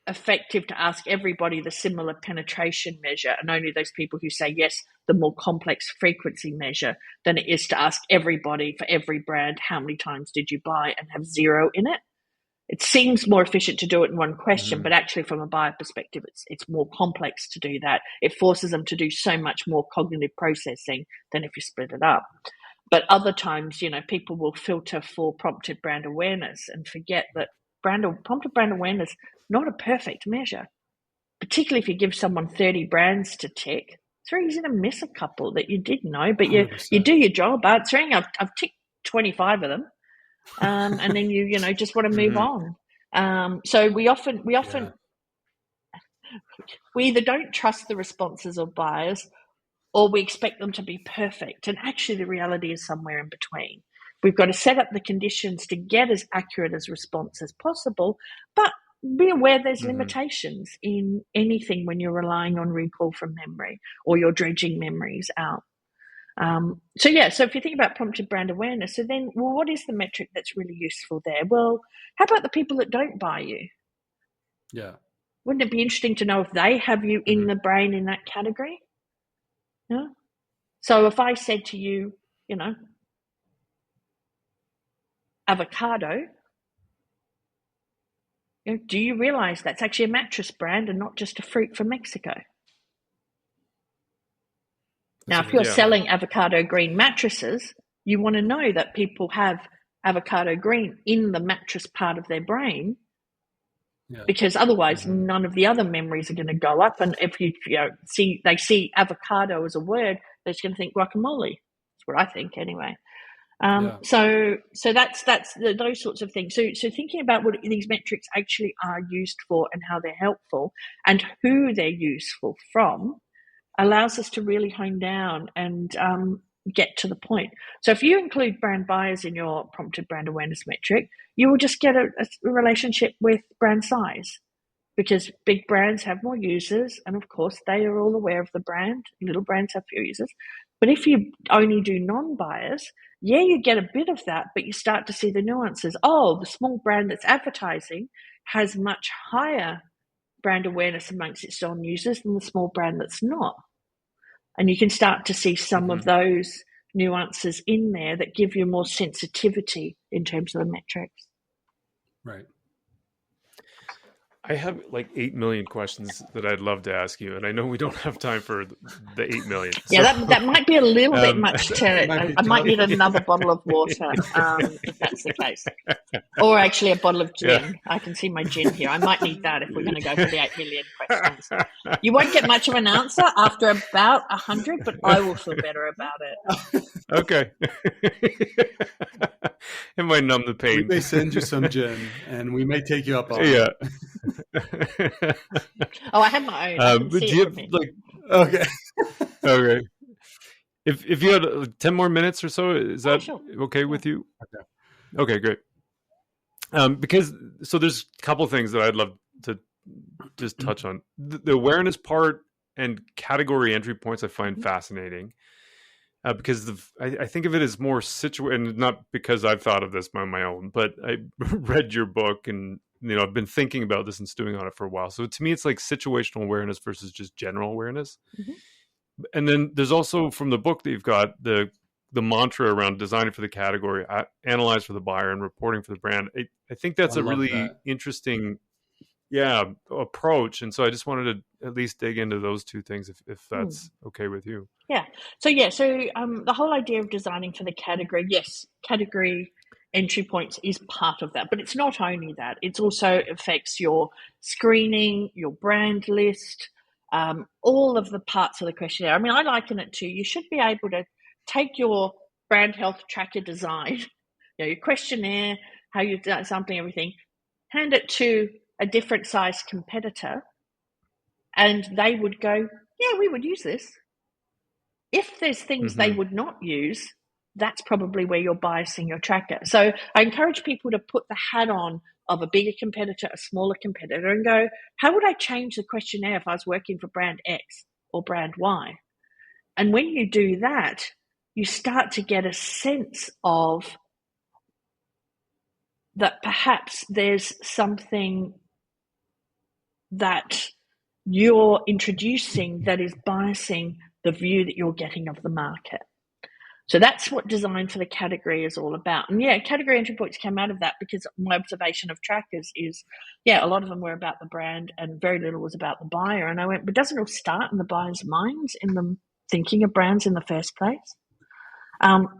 S3: effective to ask everybody the similar penetration measure and only those people who say yes, the more complex frequency measure, than it is to ask everybody for every brand, how many times did you buy, and have zero in it. It seems more efficient to do it in one question, but actually from a buyer perspective, it's more complex to do that. It forces them to do so much more cognitive processing than if you split it up. But other times, people will filter for prompted brand awareness and forget that prompted brand awareness, not a perfect measure, particularly if you give someone 30 brands to tick. It's very easy to miss a couple that you did know, but you do your job answering. I've ticked 25 of them, and then you just want to move on. So we often we either don't trust the responses of buyers, or we expect them to be perfect. And actually, the reality is somewhere in between. We've got to set up the conditions to get as accurate as response as possible, but be aware there's limitations in anything when you're relying on recall from memory or you're dredging memories out. So if you think about prompted brand awareness, so then, what is the metric that's really useful there? Well, how about the people that don't buy you?
S4: Yeah.
S3: Wouldn't it be interesting to know if they have you in the brain in that category? Yeah. So if I said to you, avocado, do you realize that's actually a mattress brand and not just a fruit from Mexico? Now, if you're selling avocado green mattresses, you want to know that people have avocado green in the mattress part of their brain, because otherwise none of the other memories are going to go up. And if they see avocado as a word, they're just going to think guacamole. That's what I think anyway. So that's those sorts of things. So thinking about what these metrics actually are used for and how they're helpful and who they're useful from allows us to really hone down and get to the point. So if you include brand buyers in your prompted brand awareness metric, you will just get a relationship with brand size, because big brands have more users, and of course they are all aware of the brand. Little brands have fewer users. But if you only do non-buyers, you get a bit of that, but you start to see the nuances. Oh, the small brand that's advertising has much higher brand awareness amongst its own users than the small brand that's not. And you can start to see some of those nuances in there that give you more sensitivity in terms of the metrics.
S4: Right.
S2: I have like 8 million questions that I'd love to ask you, and I know we don't have time for the 8 million.
S3: Yeah, so, that might be a little bit much I might need another bottle of water if that's the case. Or actually a bottle of gin. Yeah. I can see my gin here. I might need that if we're going to go for the 8 million questions. You won't get much of an answer after about 100, but I will feel better about it.
S2: Okay. It might numb the pain.
S4: We may send you some gin, and we may take you up on
S2: it.
S3: Oh, I have my own.
S2: Do you have, okay. If you had 10 more minutes or so, is that okay with you? Okay, great. Because there's a couple things that I'd love to just touch on. The awareness part and category entry points I find fascinating. Because I think of it as more situated, and not because I've thought of this on my own, but I read your book and I've been thinking about this and stewing on it for a while. So to me, it's like situational awareness versus just general awareness. And then there's also from the book that you've got the mantra around designing for the category, analyze for the buyer, and reporting for the brand. I think that's a really interesting approach. And so I just wanted to at least dig into those two things if that's okay with you.
S3: So the whole idea of designing for the category, yes, category entry points is part of that, but it's not only that. It also affects your screening, your brand list, all of the parts of the questionnaire. I mean, I liken it to, you should be able to take your brand health tracker design, your questionnaire, how you've done sampling everything, hand it to a different size competitor, and they would go, yeah, we would use this. If there's things they would not use, that's probably where you're biasing your tracker. So I encourage people to put the hat on of a bigger competitor, a smaller competitor, and go, how would I change the questionnaire if I was working for brand X or brand Y? And when you do that, you start to get a sense of that perhaps there's something that you're introducing that is biasing the view that you're getting of the market. So that's what design for the category is all about. And category entry points came out of that because my observation of trackers is, a lot of them were about the brand and very little was about the buyer. And I went, but doesn't it all start in the buyer's minds, in them thinking of brands in the first place?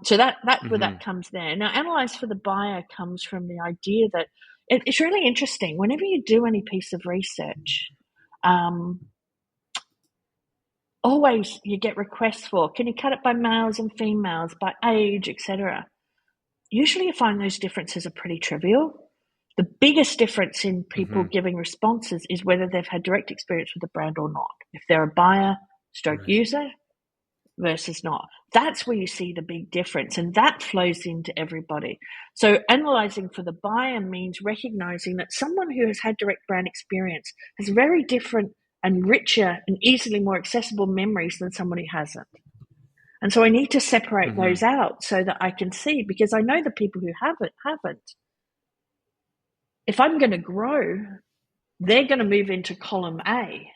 S3: So that's where that comes there. Now, analyze for the buyer comes from the idea that it's really interesting. Whenever you do any piece of research, always you get requests for, can you cut it by males and females, by age, etc. Usually you find those differences are pretty trivial. The biggest difference in people giving responses is whether they've had direct experience with the brand or not. If they're a buyer stroke user versus not. That's where you see the big difference, and that flows into everybody. So analyzing for the buyer means recognizing that someone who has had direct brand experience has very different and richer and easily more accessible memories than someone who hasn't. And so I need to separate those out so that I can see, because I know the people who haven't. If I'm going to grow, they're going to move into column A.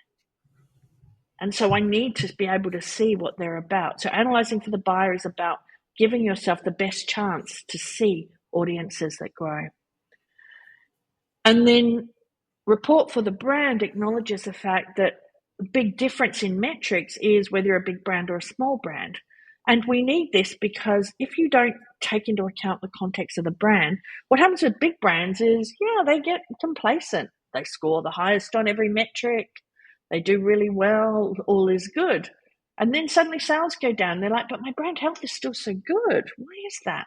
S3: And so I need to be able to see what they're about. So analyzing for the buyer is about giving yourself the best chance to see audiences that grow. And then report for the brand acknowledges the fact that the big difference in metrics is whether you're a big brand or a small brand. And we need this because if you don't take into account the context of the brand, what happens with big brands is, they get complacent. They score the highest on every metric. They do really well. All is good. And then suddenly sales go down. They're like, but my brand health is still so good. Why is that?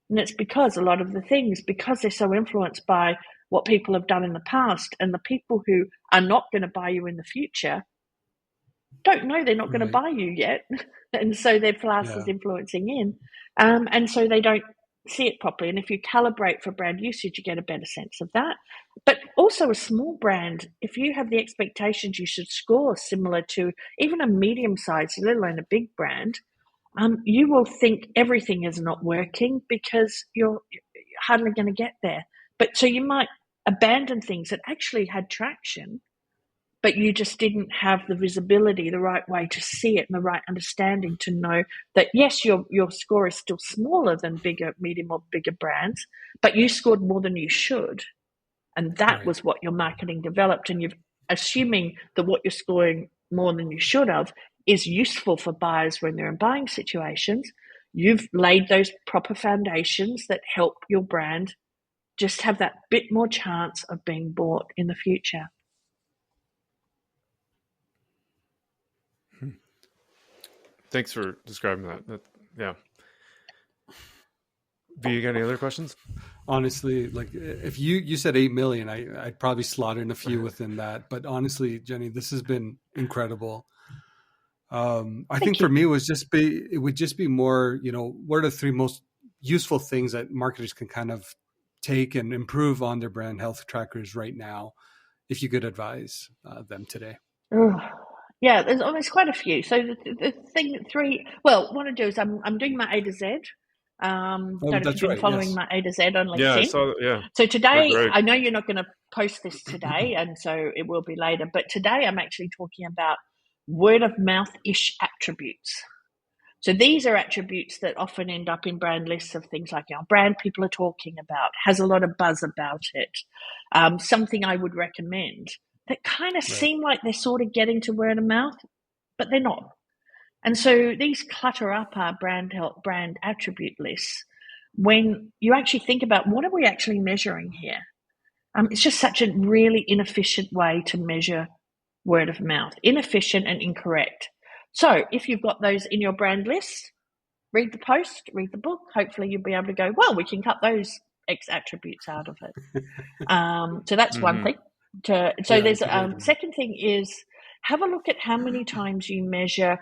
S3: And it's because a lot of the things, because they're so influenced by what people have done in the past, and the people who are not going to buy you in the future don't know they're not going to buy you yet. And so their flask is influencing in. And so they don't see it properly. And if you calibrate for brand usage, you get a better sense of that. But also a small brand, if you have the expectations you should score similar to even a medium-sized, let alone a big brand, you will think everything is not working because you're hardly going to get there. But so you might abandon things that actually had traction, but you just didn't have the visibility, the right way to see it, and the right understanding to know that, yes, your score is still smaller than bigger, medium or bigger brands, but you scored more than you should. And that was what your marketing developed. And you're assuming that what you're scoring more than you should have is useful for buyers when they're in buying situations. You've laid those proper foundations that help your brand just have that bit more chance of being bought in the future.
S2: Thanks for describing that. Yeah. V, you got any other questions?
S4: Honestly, like if you said 8 million, I'd probably slot in a few within that. But honestly, Jenni, this has been incredible. I think for me, it would just be more, what are the 3 most useful things that marketers can kind of take and improve on their brand health trackers right now, if you could advise them today?
S3: Yeah, there's quite a few. So the thing, 3, well, what I do is I'm doing my A to Z. Don't know if you've been following my A to Z on LinkedIn.
S2: Yeah, I saw, yeah.
S3: So today, I know you're not going to post this today, and so it will be later. But today, I'm actually talking about word of mouth-ish attributes. So these are attributes that often end up in brand lists of things like, brand people are talking about, has a lot of buzz about it, something I would recommend, that kind of seem like they're sort of getting to word of mouth, but they're not. And so these clutter up our brand attribute lists when you actually think about what are we actually measuring here. It's just such a really inefficient way to measure word of mouth, inefficient and incorrect. So if you've got those in your brand list, read the post, read the book. Hopefully you'll be able to go, well, we can cut those X attributes out of it. So that's one thing. There's second thing is have a look at how many times you measure,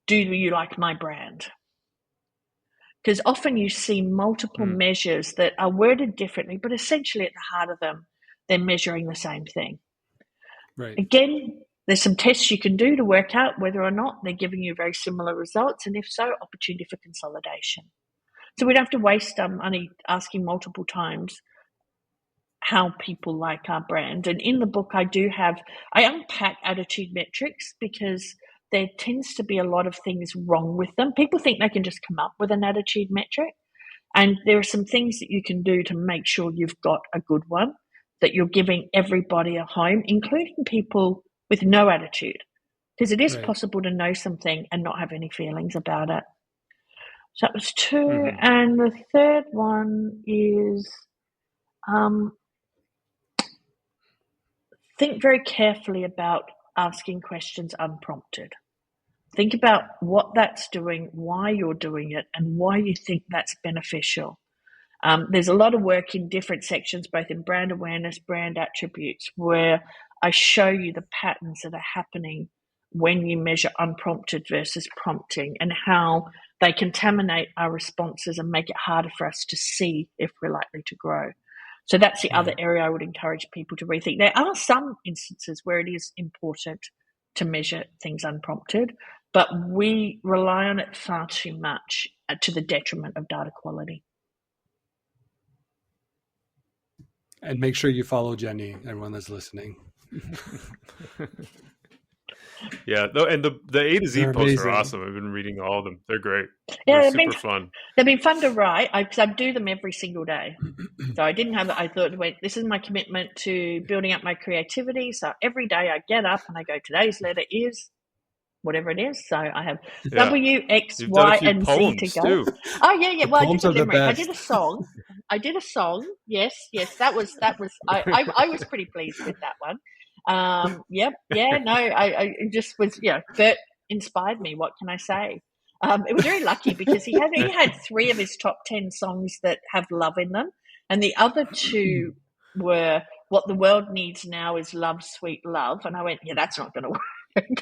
S3: do you like my brand? Because often you see multiple measures that are worded differently, but essentially at the heart of them, they're measuring the same thing.
S4: Right.
S3: Again, there's some tests you can do to work out whether or not they're giving you very similar results, and if so, opportunity for consolidation. So we don't have to waste money asking multiple times how people like our brand. And in the book, I unpack attitude metrics because there tends to be a lot of things wrong with them. People think they can just come up with an attitude metric, and there are some things that you can do to make sure you've got a good one, that you're giving everybody a home, including people with no attitude, because it is possible to know something and not have any feelings about it. So that was 2. And the third one is think very carefully about asking questions unprompted. Think about what that's doing, why you're doing it, and why you think that's beneficial. There's a lot of work in different sections, both in brand awareness, brand attributes, where I show you the patterns that are happening when you measure unprompted versus prompting, and how they contaminate our responses and make it harder for us to see if we're likely to grow. So that's the other area I would encourage people to rethink. There are some instances where it is important to measure things unprompted, but we rely on it far too much to the detriment of data quality.
S4: And make sure you follow Jenni, everyone that's listening.
S2: Yeah, and the A to Z
S4: They're
S2: posts
S4: amazing.
S2: are awesome. I've been reading all of them. They're great.
S3: Yeah,
S2: They're super fun.
S3: They've been fun to write. I do them every single day. So I thought, wait, this is my commitment to building up my creativity. So every day I get up and I go, today's letter is whatever it is. So I have W, X,
S2: You've done
S3: Y,
S2: a few
S3: and
S2: poems
S3: Z to go.
S2: too.
S3: Oh yeah. Well, I did a
S4: poems are the
S3: limerick. I
S4: best.
S3: did a song. Yes. That was. I was pretty pleased with that one. Yep. Yeah. No. I just was. Bert inspired me. What can I say? It was very lucky because he had 3 of his top 10 songs that have love in them, and the other 2 were "What the World Needs Now Is Love, Sweet Love," and I went, yeah, that's not going to work.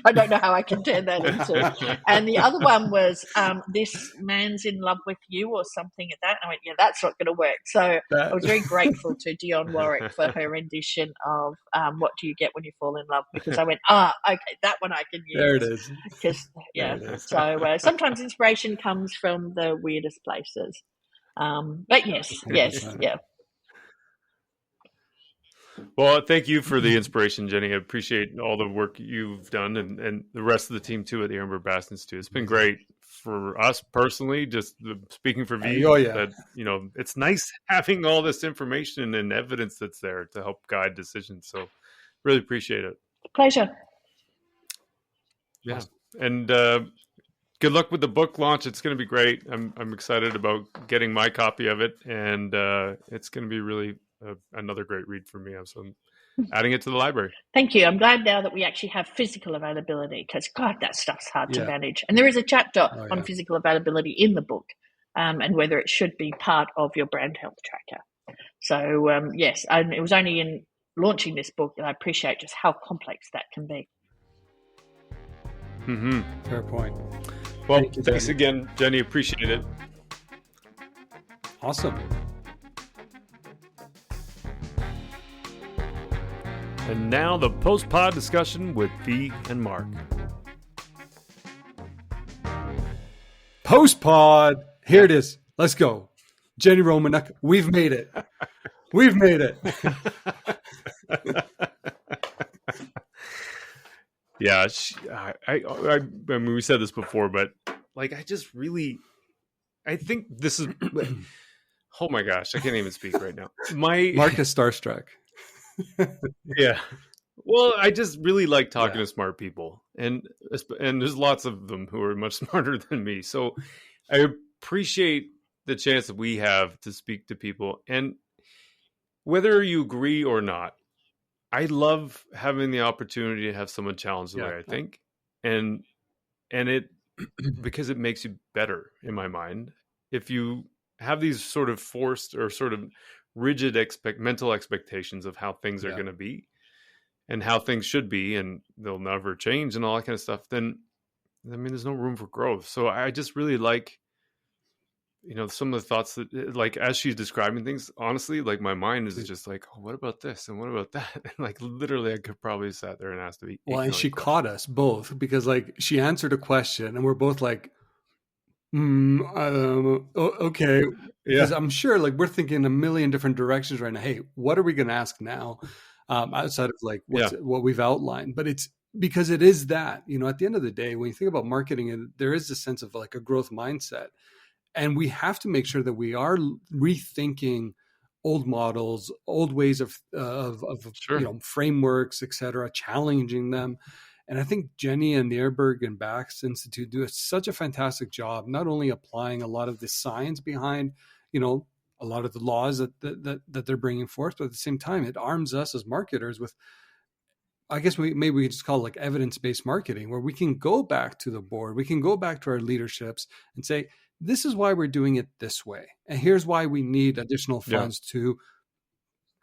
S3: I don't know how I can turn that into. And the other one was "This Man's in Love with You" or something like that. And I went, yeah, that's not going to work. So I was very grateful to Dionne Warwick for her rendition of "What Do You Get When You Fall in Love," because I went, okay, that one I can use.
S4: There it is.
S3: Because so sometimes inspiration comes from the weirdest places. But yes, yeah.
S2: Well, thank you for the inspiration, Jenni. I appreciate all the work you've done and the rest of the team too at the Ehrenberg-Bass Institute. It's been great for us personally, just speaking for V. That, it's nice having all this information and evidence that's there to help guide decisions. So really appreciate it.
S3: Pleasure.
S2: Yeah. And good luck with the book launch. It's going to be great. I'm excited about getting my copy of it, and it's going to be really another great read for me. So I'm adding it to the library.
S3: Thank you. I'm glad now that we actually have physical availability, because God, that stuff's hard to manage. And there is a chapter on physical availability in the book, and whether it should be part of your brand health tracker. So yes, and it was only in launching this book that I appreciate just how complex that can be.
S4: Fair point.
S2: Well, thanks again, Jenni. Appreciate it.
S4: Awesome.
S2: And now the post-pod discussion with V and Marc.
S4: Post-pod. Here it is. Let's go. Jenni Romaniuk, we've made it. We've made it.
S2: Yeah, I mean, we said this before, but I think this is, oh my gosh, I can't even speak right now.
S4: Marc is starstruck.
S2: Yeah. Well, I just really like talking to smart people, and there's lots of them who are much smarter than me. So I appreciate the chance that we have to speak to people, and whether you agree or not, I love having the opportunity to have someone challenge the way I think, and it because it makes you better in my mind. If you have these sort of forced or sort of rigid mental expectations of how things are going to be and how things should be, and they'll never change and all that kind of stuff, then I mean, there's no room for growth. So I just really like, some of the thoughts that, as she's describing things, honestly, my mind is just oh, what about this? And what about that? And literally I could probably have sat there and asked to be.
S4: Well, and she caught us both because she answered a question and we're both okay. Because I'm sure we're thinking a million different directions right now. Hey, what are we going to ask now? Outside of what we've outlined, but it's because it is that, at the end of the day, when you think about marketing, there is a sense of a growth mindset, and we have to make sure that we are rethinking old models, old ways of frameworks, etc., challenging them. And I think Jenni and the Ehrenberg-Bass Institute do such a fantastic job, not only applying a lot of the science behind, a lot of the laws that they're bringing forth, but at the same time, it arms us as marketers with I guess maybe we just call it like evidence-based marketing, where we can go back to the board, we can go back to our leaderships and say, this is why we're doing it this way. And here's why we need additional funds to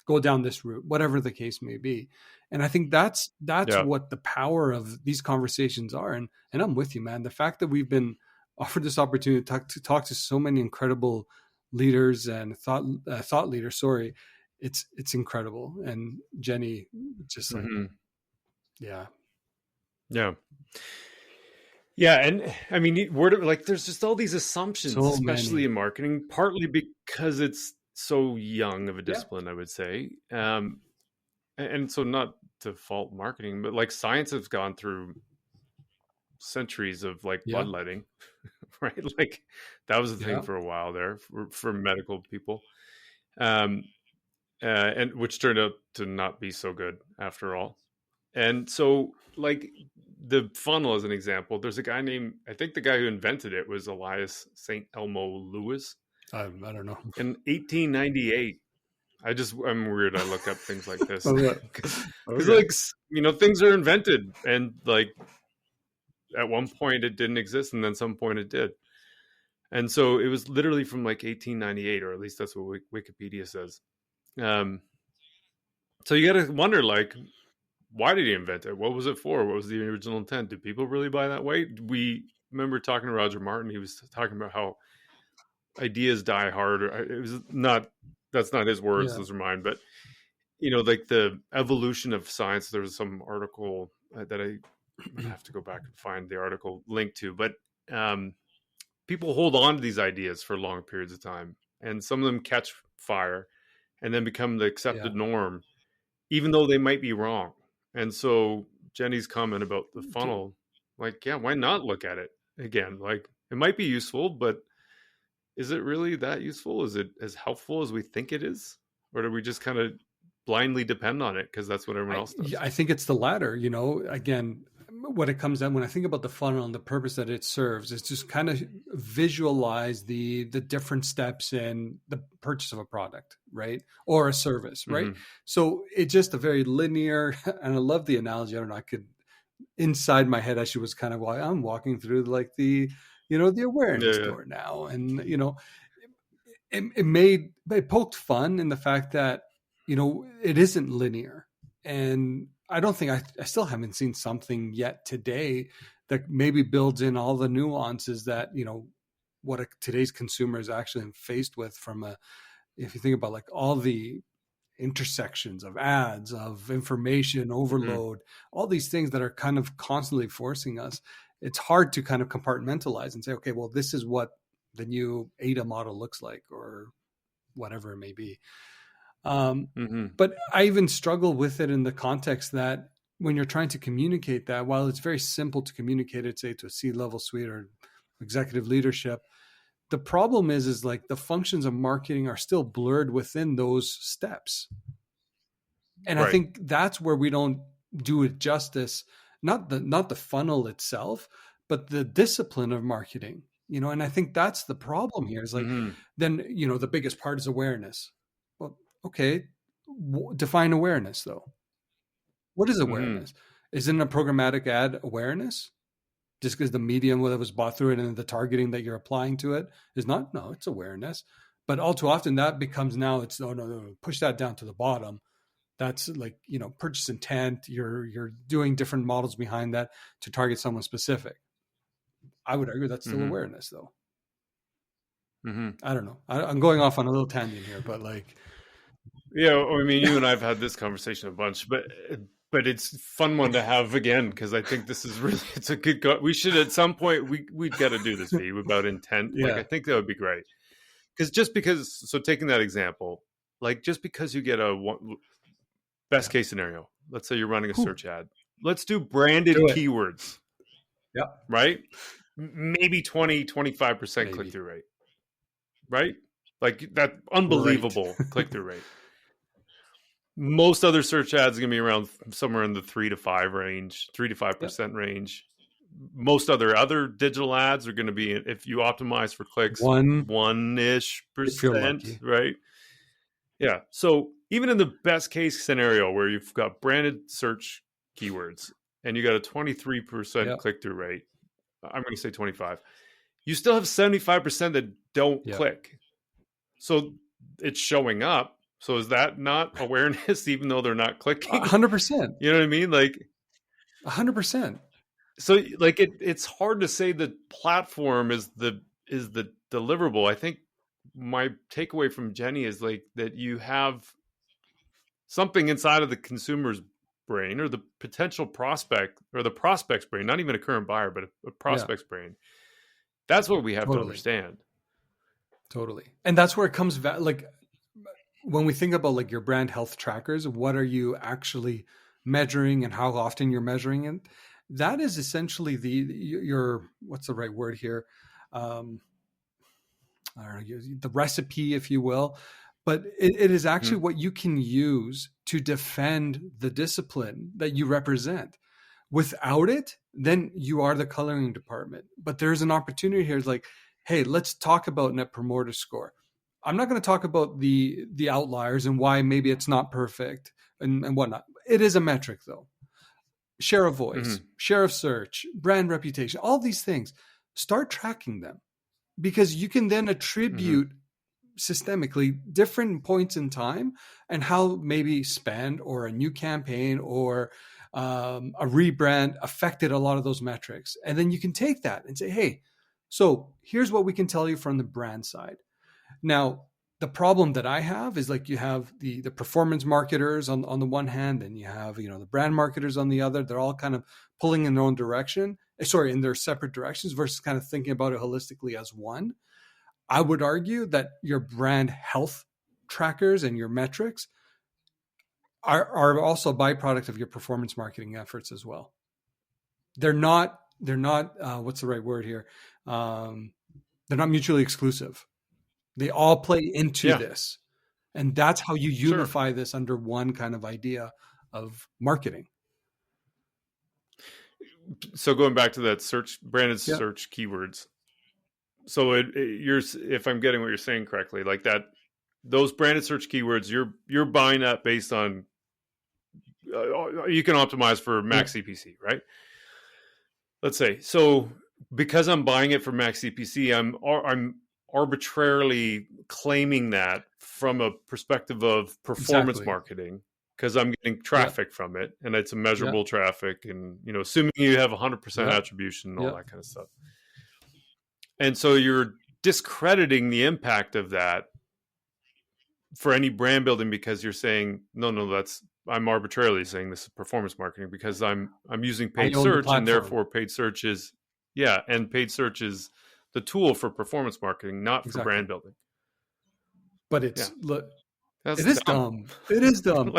S4: go down this route, whatever the case may be. And I think that's what the power of these conversations are. And I'm with you, man. The fact that we've been offered this opportunity to talk to so many incredible leaders and thought leaders, it's incredible. And Jenni, just like, yeah.
S2: And I mean, there's just all these assumptions, especially in marketing, partly because it's so young of a discipline, I would say. And so not to fault marketing, but like science has gone through centuries of like bloodletting, right? Like that was the thing for a while there for medical people. And which turned out to not be so good after all. And so like the funnel as an example, there's a guy named, I think the guy who invented it was Elias St. Elmo Lewis.
S4: I don't know.
S2: In 1898. I'm weird. I look up things like this. Because like, you know, things are invented and like at one point it didn't exist and then some point it did. And so it was literally from like 1898, or at least that's what Wikipedia says. So you got to wonder, like, why did he invent it? What was it for? What was the original intent? Do people really buy that way? We remember talking to Roger Martin. He was talking about how ideas die hard. It was not, that's not his words, those are mine. But, you know, like the evolution of science, there was some article that I have to go back and find the article linked to. But people hold on to these ideas for long periods of time. And some of them catch fire and then become the accepted norm, even though they might be wrong. And so Jenni's comment about the funnel, like, why not look at it again? Like, it might be useful, but is it really that useful? Is it as helpful as we think it is? Or do we just kind of blindly depend on it because that's what everyone else does?
S4: I think it's the latter. You know, again, what it comes down, when I think about the funnel and the purpose that it serves, is just kind of visualize the different steps in the purchase of a product, right? Or a service, right? Mm-hmm. So it's just a very linear, and I love the analogy. I don't know, I could, inside my head, I was kind of, well, I'm walking through like the awareness door now. And, you know, it poked fun in the fact that, you know, it isn't linear. And I don't think I still haven't seen something yet today that maybe builds in all the nuances that, you know, what today's consumer is actually faced with if you think about like all the intersections of ads, of information overload, all these things that are kind of constantly forcing us. It's hard to kind of compartmentalize and say, okay, well, this is what the new AIDA model looks like, or whatever it may be. But I even struggle with it in the context that when you're trying to communicate that, while it's very simple to communicate it, say to a C-level suite or executive leadership, the problem is like the functions of marketing are still blurred within those steps. And I think that's where we don't do it justice, not the funnel itself, but the discipline of marketing, you know. And I think that's the problem here is like, then, you know, the biggest part is awareness. Well, okay, define awareness though. What is awareness? Isn't a programmatic ad awareness? Just because the medium that was bought through it and the targeting that you're applying to it is not? No, it's awareness. But all too often that becomes now it's no, push that down to the bottom. That's like, you know, purchase intent. You're doing different models behind that to target someone specific. I would argue that's still awareness though. I don't know. I'm going off on a little tangent here, but like,
S2: yeah, I mean, you and I've had this conversation a bunch, but it's a fun one to have again, because I think this is really, it's a good, we should at some point, we'd got to do this Steve, about intent. Like, I think that would be great. So taking that example, like just because you get best case scenario, let's say you're running a search ad, let's do branded keywords.
S4: Yeah.
S2: Right? Maybe 20-25% click-through rate. Right? Like that unbelievable click-through rate. Most other search ads are going to be around somewhere in the 3 to 5% range. Most other digital ads are going to be, if you optimize for clicks, 1-ish%, right? Yeah. So even in the best case scenario where you've got branded search keywords and you got a 23%
S4: Yeah.
S2: click-through rate, I'm going to say 25, you still have 75% that don't click. So it's showing up. So is that not awareness, even though they're not clicking?
S4: 100%.
S2: You know what I mean? Like
S4: 100%.
S2: So like it's hard to say the platform is the deliverable. I think my takeaway from Jenni is like that you have something inside of the consumer's brain or the potential prospect or the prospect's brain, not even a current buyer, but a prospect's brain. That's what we have to understand.
S4: Totally. And that's where it comes like when we think about like your brand health trackers, what are you actually measuring and how often you're measuring it? That is essentially your what's the right word here? I don't know, the recipe, if you will. But it is actually what you can use to defend the discipline that you represent. Without it, then you are the coloring department. But there's an opportunity here. It's like, hey, let's talk about Net Promoter Score. I'm not going to talk about the outliers and why maybe it's not perfect and whatnot. It is a metric, though. Share of voice, share of search, brand reputation, all these things. Start tracking them because you can then attribute systemically different points in time and how maybe spend or a new campaign or a rebrand affected a lot of those metrics. And then you can take that and say, hey, so here's what we can tell you from the brand side. Now, the problem that I have is like you have the performance marketers on the one hand, and you have, the brand marketers on the other. They're all kind of pulling in their own direction, in their separate directions versus kind of thinking about it holistically as one. I would argue that your brand health trackers and your metrics are also a byproduct of your performance marketing efforts as well. They're not what's the right word here? They're not mutually exclusive. They all play into this. And that's how you unify this under one kind of idea of marketing.
S2: So going back to that branded search keywords. So if I'm getting what you're saying correctly, like that, those branded search keywords, you're buying that based on, you can optimize for max CPC, right? Let's say, so because I'm buying it for max CPC, I'm arbitrarily claiming that from a perspective of performance marketing because I'm getting traffic from it and it's a measurable traffic and, assuming you have 100% attribution and all that kind of stuff. And so you're discrediting the impact of that for any brand building because you're saying, no, I'm arbitrarily saying this is performance marketing because I'm using paid search and therefore paid search is, and paid search is the tool for performance marketing, not for brand building.
S4: But it is dumb. It is dumb.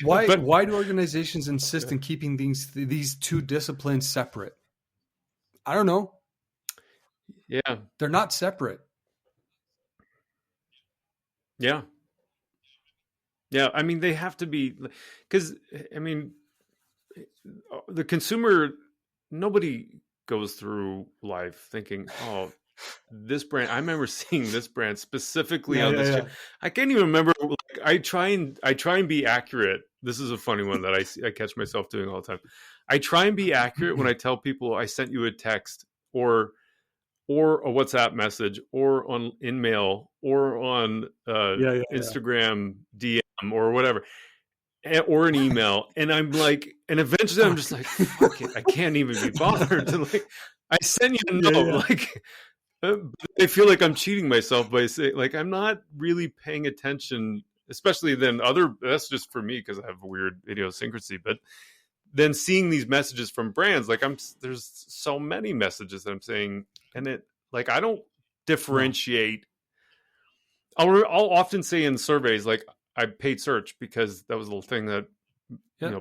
S4: Why do organizations insist in keeping these two disciplines separate? I don't know.
S2: Yeah.
S4: They're not separate.
S2: Yeah. Yeah. I mean, they have to be because, the consumer, nobody goes through life thinking, oh, this brand, I remember seeing this brand specifically on this. I can't even remember. Like, I try and be accurate. This is a funny one that I catch myself doing all the time. I try and be accurate when I tell people I sent you a text or a WhatsApp message or on InMail or on Instagram DM or whatever. Or an email, and I'm like, and eventually I'm just like, fuck it, I can't even be bothered to like. I send you a note, like, I feel like I'm cheating myself by saying, like, I'm not really paying attention, especially then that's just for me because I have a weird idiosyncrasy. But then seeing these messages from brands, like there's so many messages that I'm saying, and it like I don't differentiate. I'll often say in surveys like. I paid search because that was a little thing that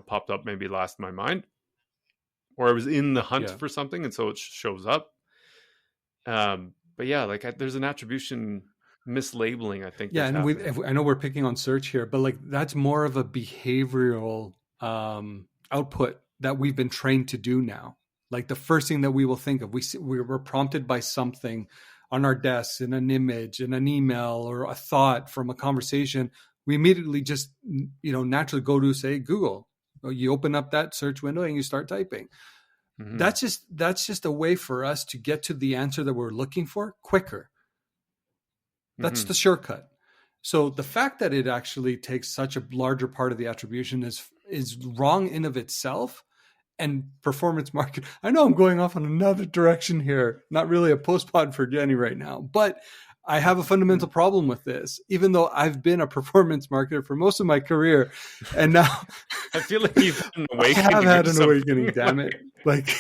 S2: popped up maybe last in my mind, or I was in the hunt for something, and so it shows up. But like there's an attribution mislabeling. I think.
S4: Yeah, and I know we're picking on search here, but like that's more of a behavioral output that we've been trained to do now. Like the first thing that we will think of, we're prompted by something on our desks, in an image, in an email, or a thought from a conversation. We immediately just, naturally go to say Google, You open up that search window and you start typing.
S2: Mhm.
S4: That's just a way for us to get to the answer that we're looking for quicker. That's
S2: Mhm.
S4: the shortcut. So the fact that it actually takes such a larger part of the attribution is wrong in of itself. And performance market, I know I'm going off on another direction here, not really a post-pod for Jenni right now, but I have a fundamental problem with this, even though I've been a performance marketer for most of my career. And now
S2: I feel like you've had an
S4: I
S2: awakening.
S4: have had
S2: or
S4: an
S2: something.
S4: awakening, damn it. Like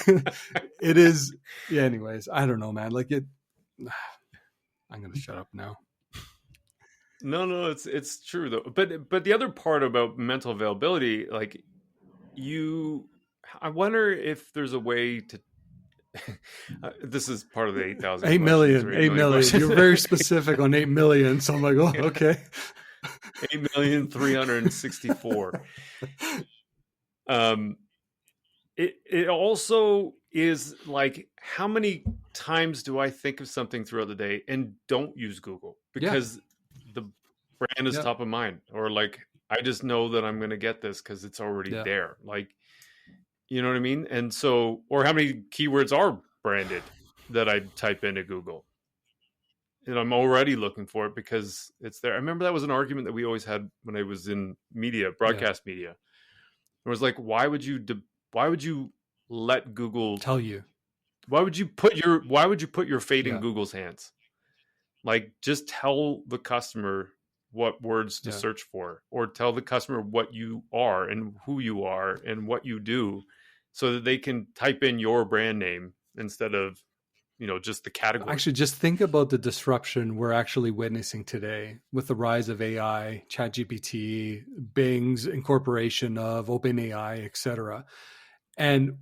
S4: it is. Yeah, anyways, I don't know, man. Like it, I'm going to shut up now.
S2: No, it's true though. But the other part about mental availability, like I wonder if there's a way to. This is part of the 8,000
S4: 8 million. You're
S2: questions.
S4: very specific on 8 million. So I'm like, oh, okay.
S2: 8,364. It also is like, how many times do I think of something throughout the day and don't use Google because the brand is top of mind, or like I just know that I'm going to get this because it's already there. Like, you know what I mean? And so, or how many keywords are branded that I type into Google and I'm already looking for it because it's there. I remember that was an argument that we always had when I was in media, broadcast media. It was like, why would you let Google
S4: tell you? Why would you
S2: put your fate in Google's hands? Like, just tell the customer what words to search for, or tell the customer what you are and who you are and what you do, so that they can type in your brand name instead of, just the category.
S4: Actually, just think about the disruption we're actually witnessing today with the rise of AI, ChatGPT, Bing's incorporation of OpenAI, etc. And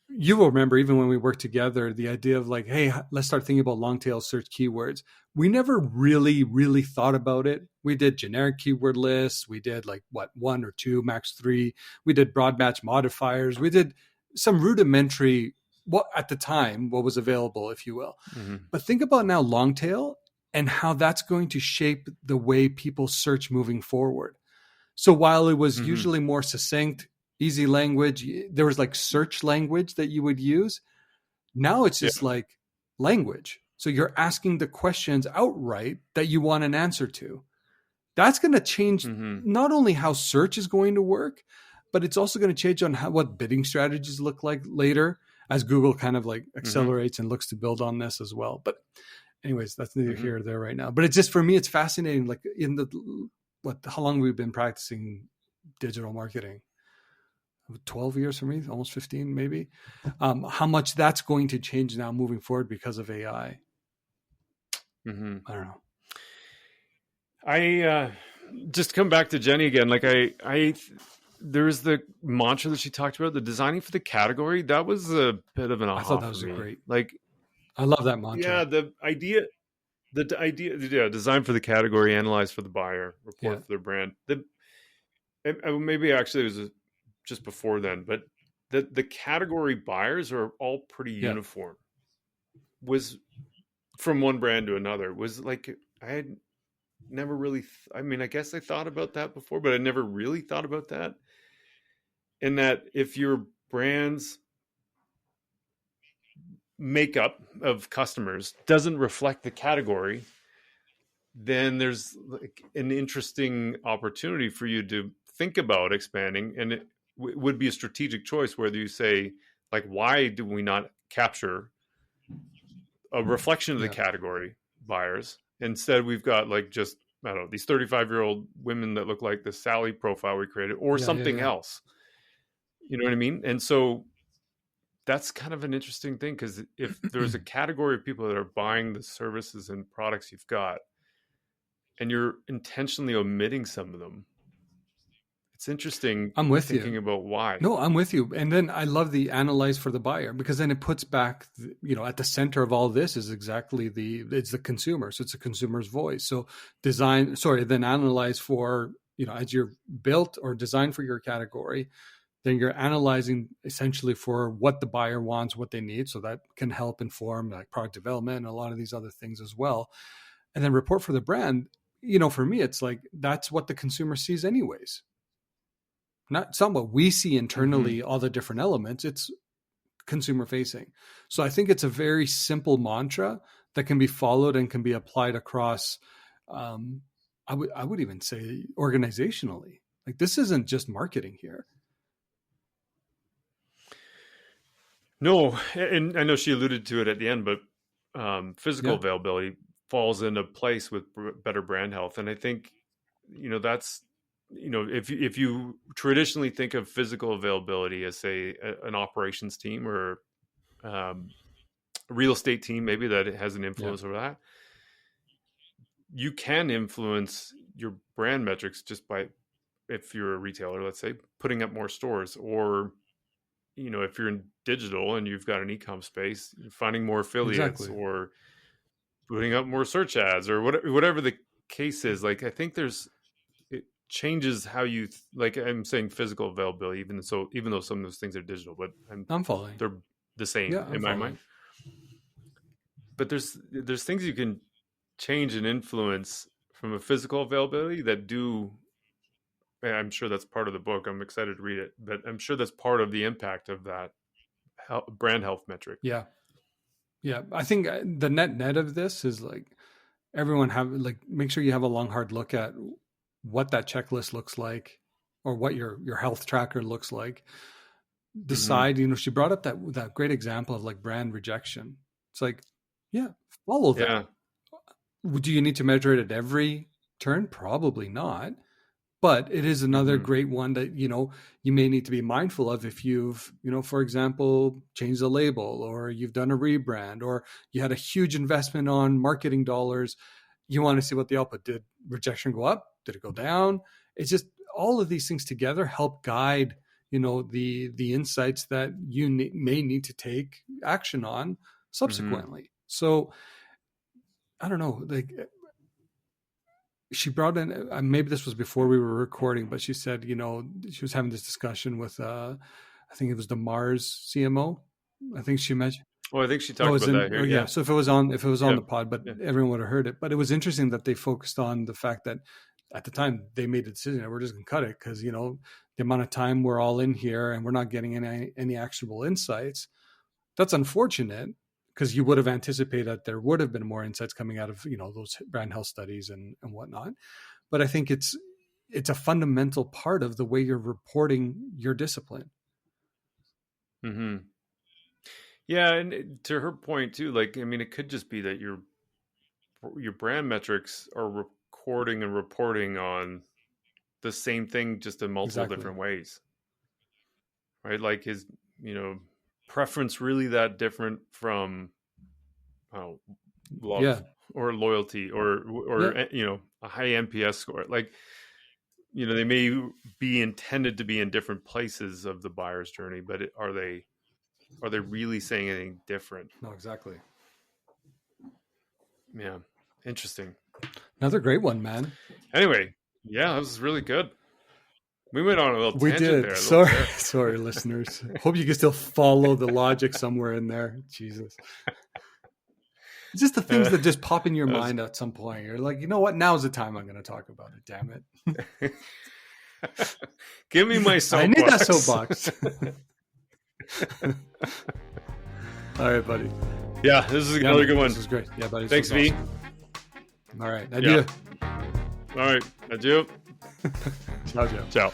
S4: you will remember, even when we worked together, the idea of like, hey, let's start thinking about long tail search keywords. We never really, really thought about it. We did generic keyword lists. We did like 1 or 2, max 3. We did broad match modifiers. We did some rudimentary, at the time, what was available, if you will. Mm-hmm. But think about now long tail and how that's going to shape the way people search moving forward. So while it was usually more succinct, easy language, there was like search language that you would use. Now it's just like language. So you're asking the questions outright that you want an answer to. That's going to change not only how search is going to work, but it's also going to change on what bidding strategies look like later, as Google kind of like accelerates and looks to build on this as well. But anyways, that's neither here or there right now. But it's just, for me, it's fascinating. Like how long we've been practicing digital marketing? 12 years for me, almost 15 maybe. How much that's going to change now moving forward because of AI. I don't know.
S2: I just come back to Jenni again. Like there's the mantra that she talked about, the designing for the category. That was a bit of an aha.
S4: I thought that was great.
S2: Like, I
S4: love that mantra.
S2: Yeah, the idea, design for the category, analyze for the buyer, report for their brand. Maybe actually it was just before then, but the category buyers are all pretty uniform. Was from one brand to another. Was like, I had never really, I guess I thought about that before, but I never really thought about that. And that if your brand's makeup of customers doesn't reflect the category, then there's like an interesting opportunity for you to think about expanding. And it would be a strategic choice whether you say, like, why do we not capture a reflection of the category buyers? Instead, we've got like just, I don't know, these 35-year-old women that look like the Sally profile we created, or something else. You know what I mean? And so that's kind of an interesting thing, because if there's a category of people that are buying the services and products you've got, and you're intentionally omitting some of them, it's interesting.
S4: I'm with
S2: thinking about why.
S4: No, I'm with you. And then I love the analyze for the buyer, because then it puts back, at the center of all this is exactly it's the consumer. So it's the consumer's voice. So then analyze for, as you're built or designed for your category, then you're analyzing essentially for what the buyer wants, what they need. So that can help inform like product development and a lot of these other things as well. And then report for the brand, for me, it's like, that's what the consumer sees anyways. It's not what we see internally, all the different elements. It's consumer facing. So I think it's a very simple mantra that can be followed and can be applied across, I would even say organizationally. Like, this isn't just marketing here.
S2: No, and I know she alluded to it at the end, but physical availability falls into place with better brand health. And I think, that's, if you traditionally think of physical availability as, say, an operations team or a real estate team, maybe that it has an influence over that, you can influence your brand metrics just by, if you're a retailer, let's say, putting up more stores, or if you're in digital and you've got an e-com space, finding more affiliates or putting up more search ads or whatever the case is. Like, I think it changes how you, like I'm saying physical availability, even though some of those things are digital, but
S4: I'm following.
S2: They're the same in my mind. But there's things you can change and influence from a physical availability that do. I'm sure that's part of the book. I'm excited to read it, but I'm sure that's part of the impact of that brand health metric.
S4: Yeah. I think the net of this is, like, everyone make sure you have a long, hard look at what that checklist looks like, or what your health tracker looks like. Decide, she brought up that great example of, like, brand rejection. It's like, follow that. Yeah. Do you need to measure it at every turn? Probably not. But it is another great one that, you may need to be mindful of if you've, for example, changed the label, or you've done a rebrand, or you had a huge investment on marketing dollars. You want to see what the output did. Rejection go up? Did it go down? It's just all of these things together help guide, the insights that you may need to take action on subsequently. So I don't know, like, she brought in, maybe this was before we were recording, but she said, she was having this discussion with, I think it was the Mars CMO. I think she mentioned.
S2: Oh, I think she talked about that here.
S4: Yeah. So if it was on the pod, but everyone would have heard it. But it was interesting that they focused on the fact that at the time they made a decision that we're just going to cut it because, the amount of time we're all in here and we're not getting any actionable insights. That's unfortunate, because you would have anticipated that there would have been more insights coming out of, those brand health studies and whatnot. But I think it's a fundamental part of the way you're reporting your discipline.
S2: Mm-hmm. Yeah. And to her point too, like, I mean, it could just be that your brand metrics are recording and reporting on the same thing, just in multiple different ways. Right. Like, is, preference really that different from love or loyalty or a high NPS score? Like, they may be intended to be in different places of the buyer's journey, but are they really saying anything different?
S4: No, exactly.
S2: Yeah, interesting.
S4: Another great one, man.
S2: Anyway, this was really good. We went on a little tangent there.
S4: Sorry, listeners. Hope you can still follow the logic somewhere in there. Jesus. It's just the things that just pop in your mind at some point. You're like, you know what? Now's the time I'm going to talk about it. Damn it.
S2: Give me my soapbox.
S4: I need that soapbox. All right, buddy.
S2: Yeah, this is another good one.
S4: This is great. Yeah, buddy.
S2: Thanks, V.
S4: Awesome. All right. Adieu.
S2: All right. Adieu.
S4: Ciao, ciao.
S2: Ciao.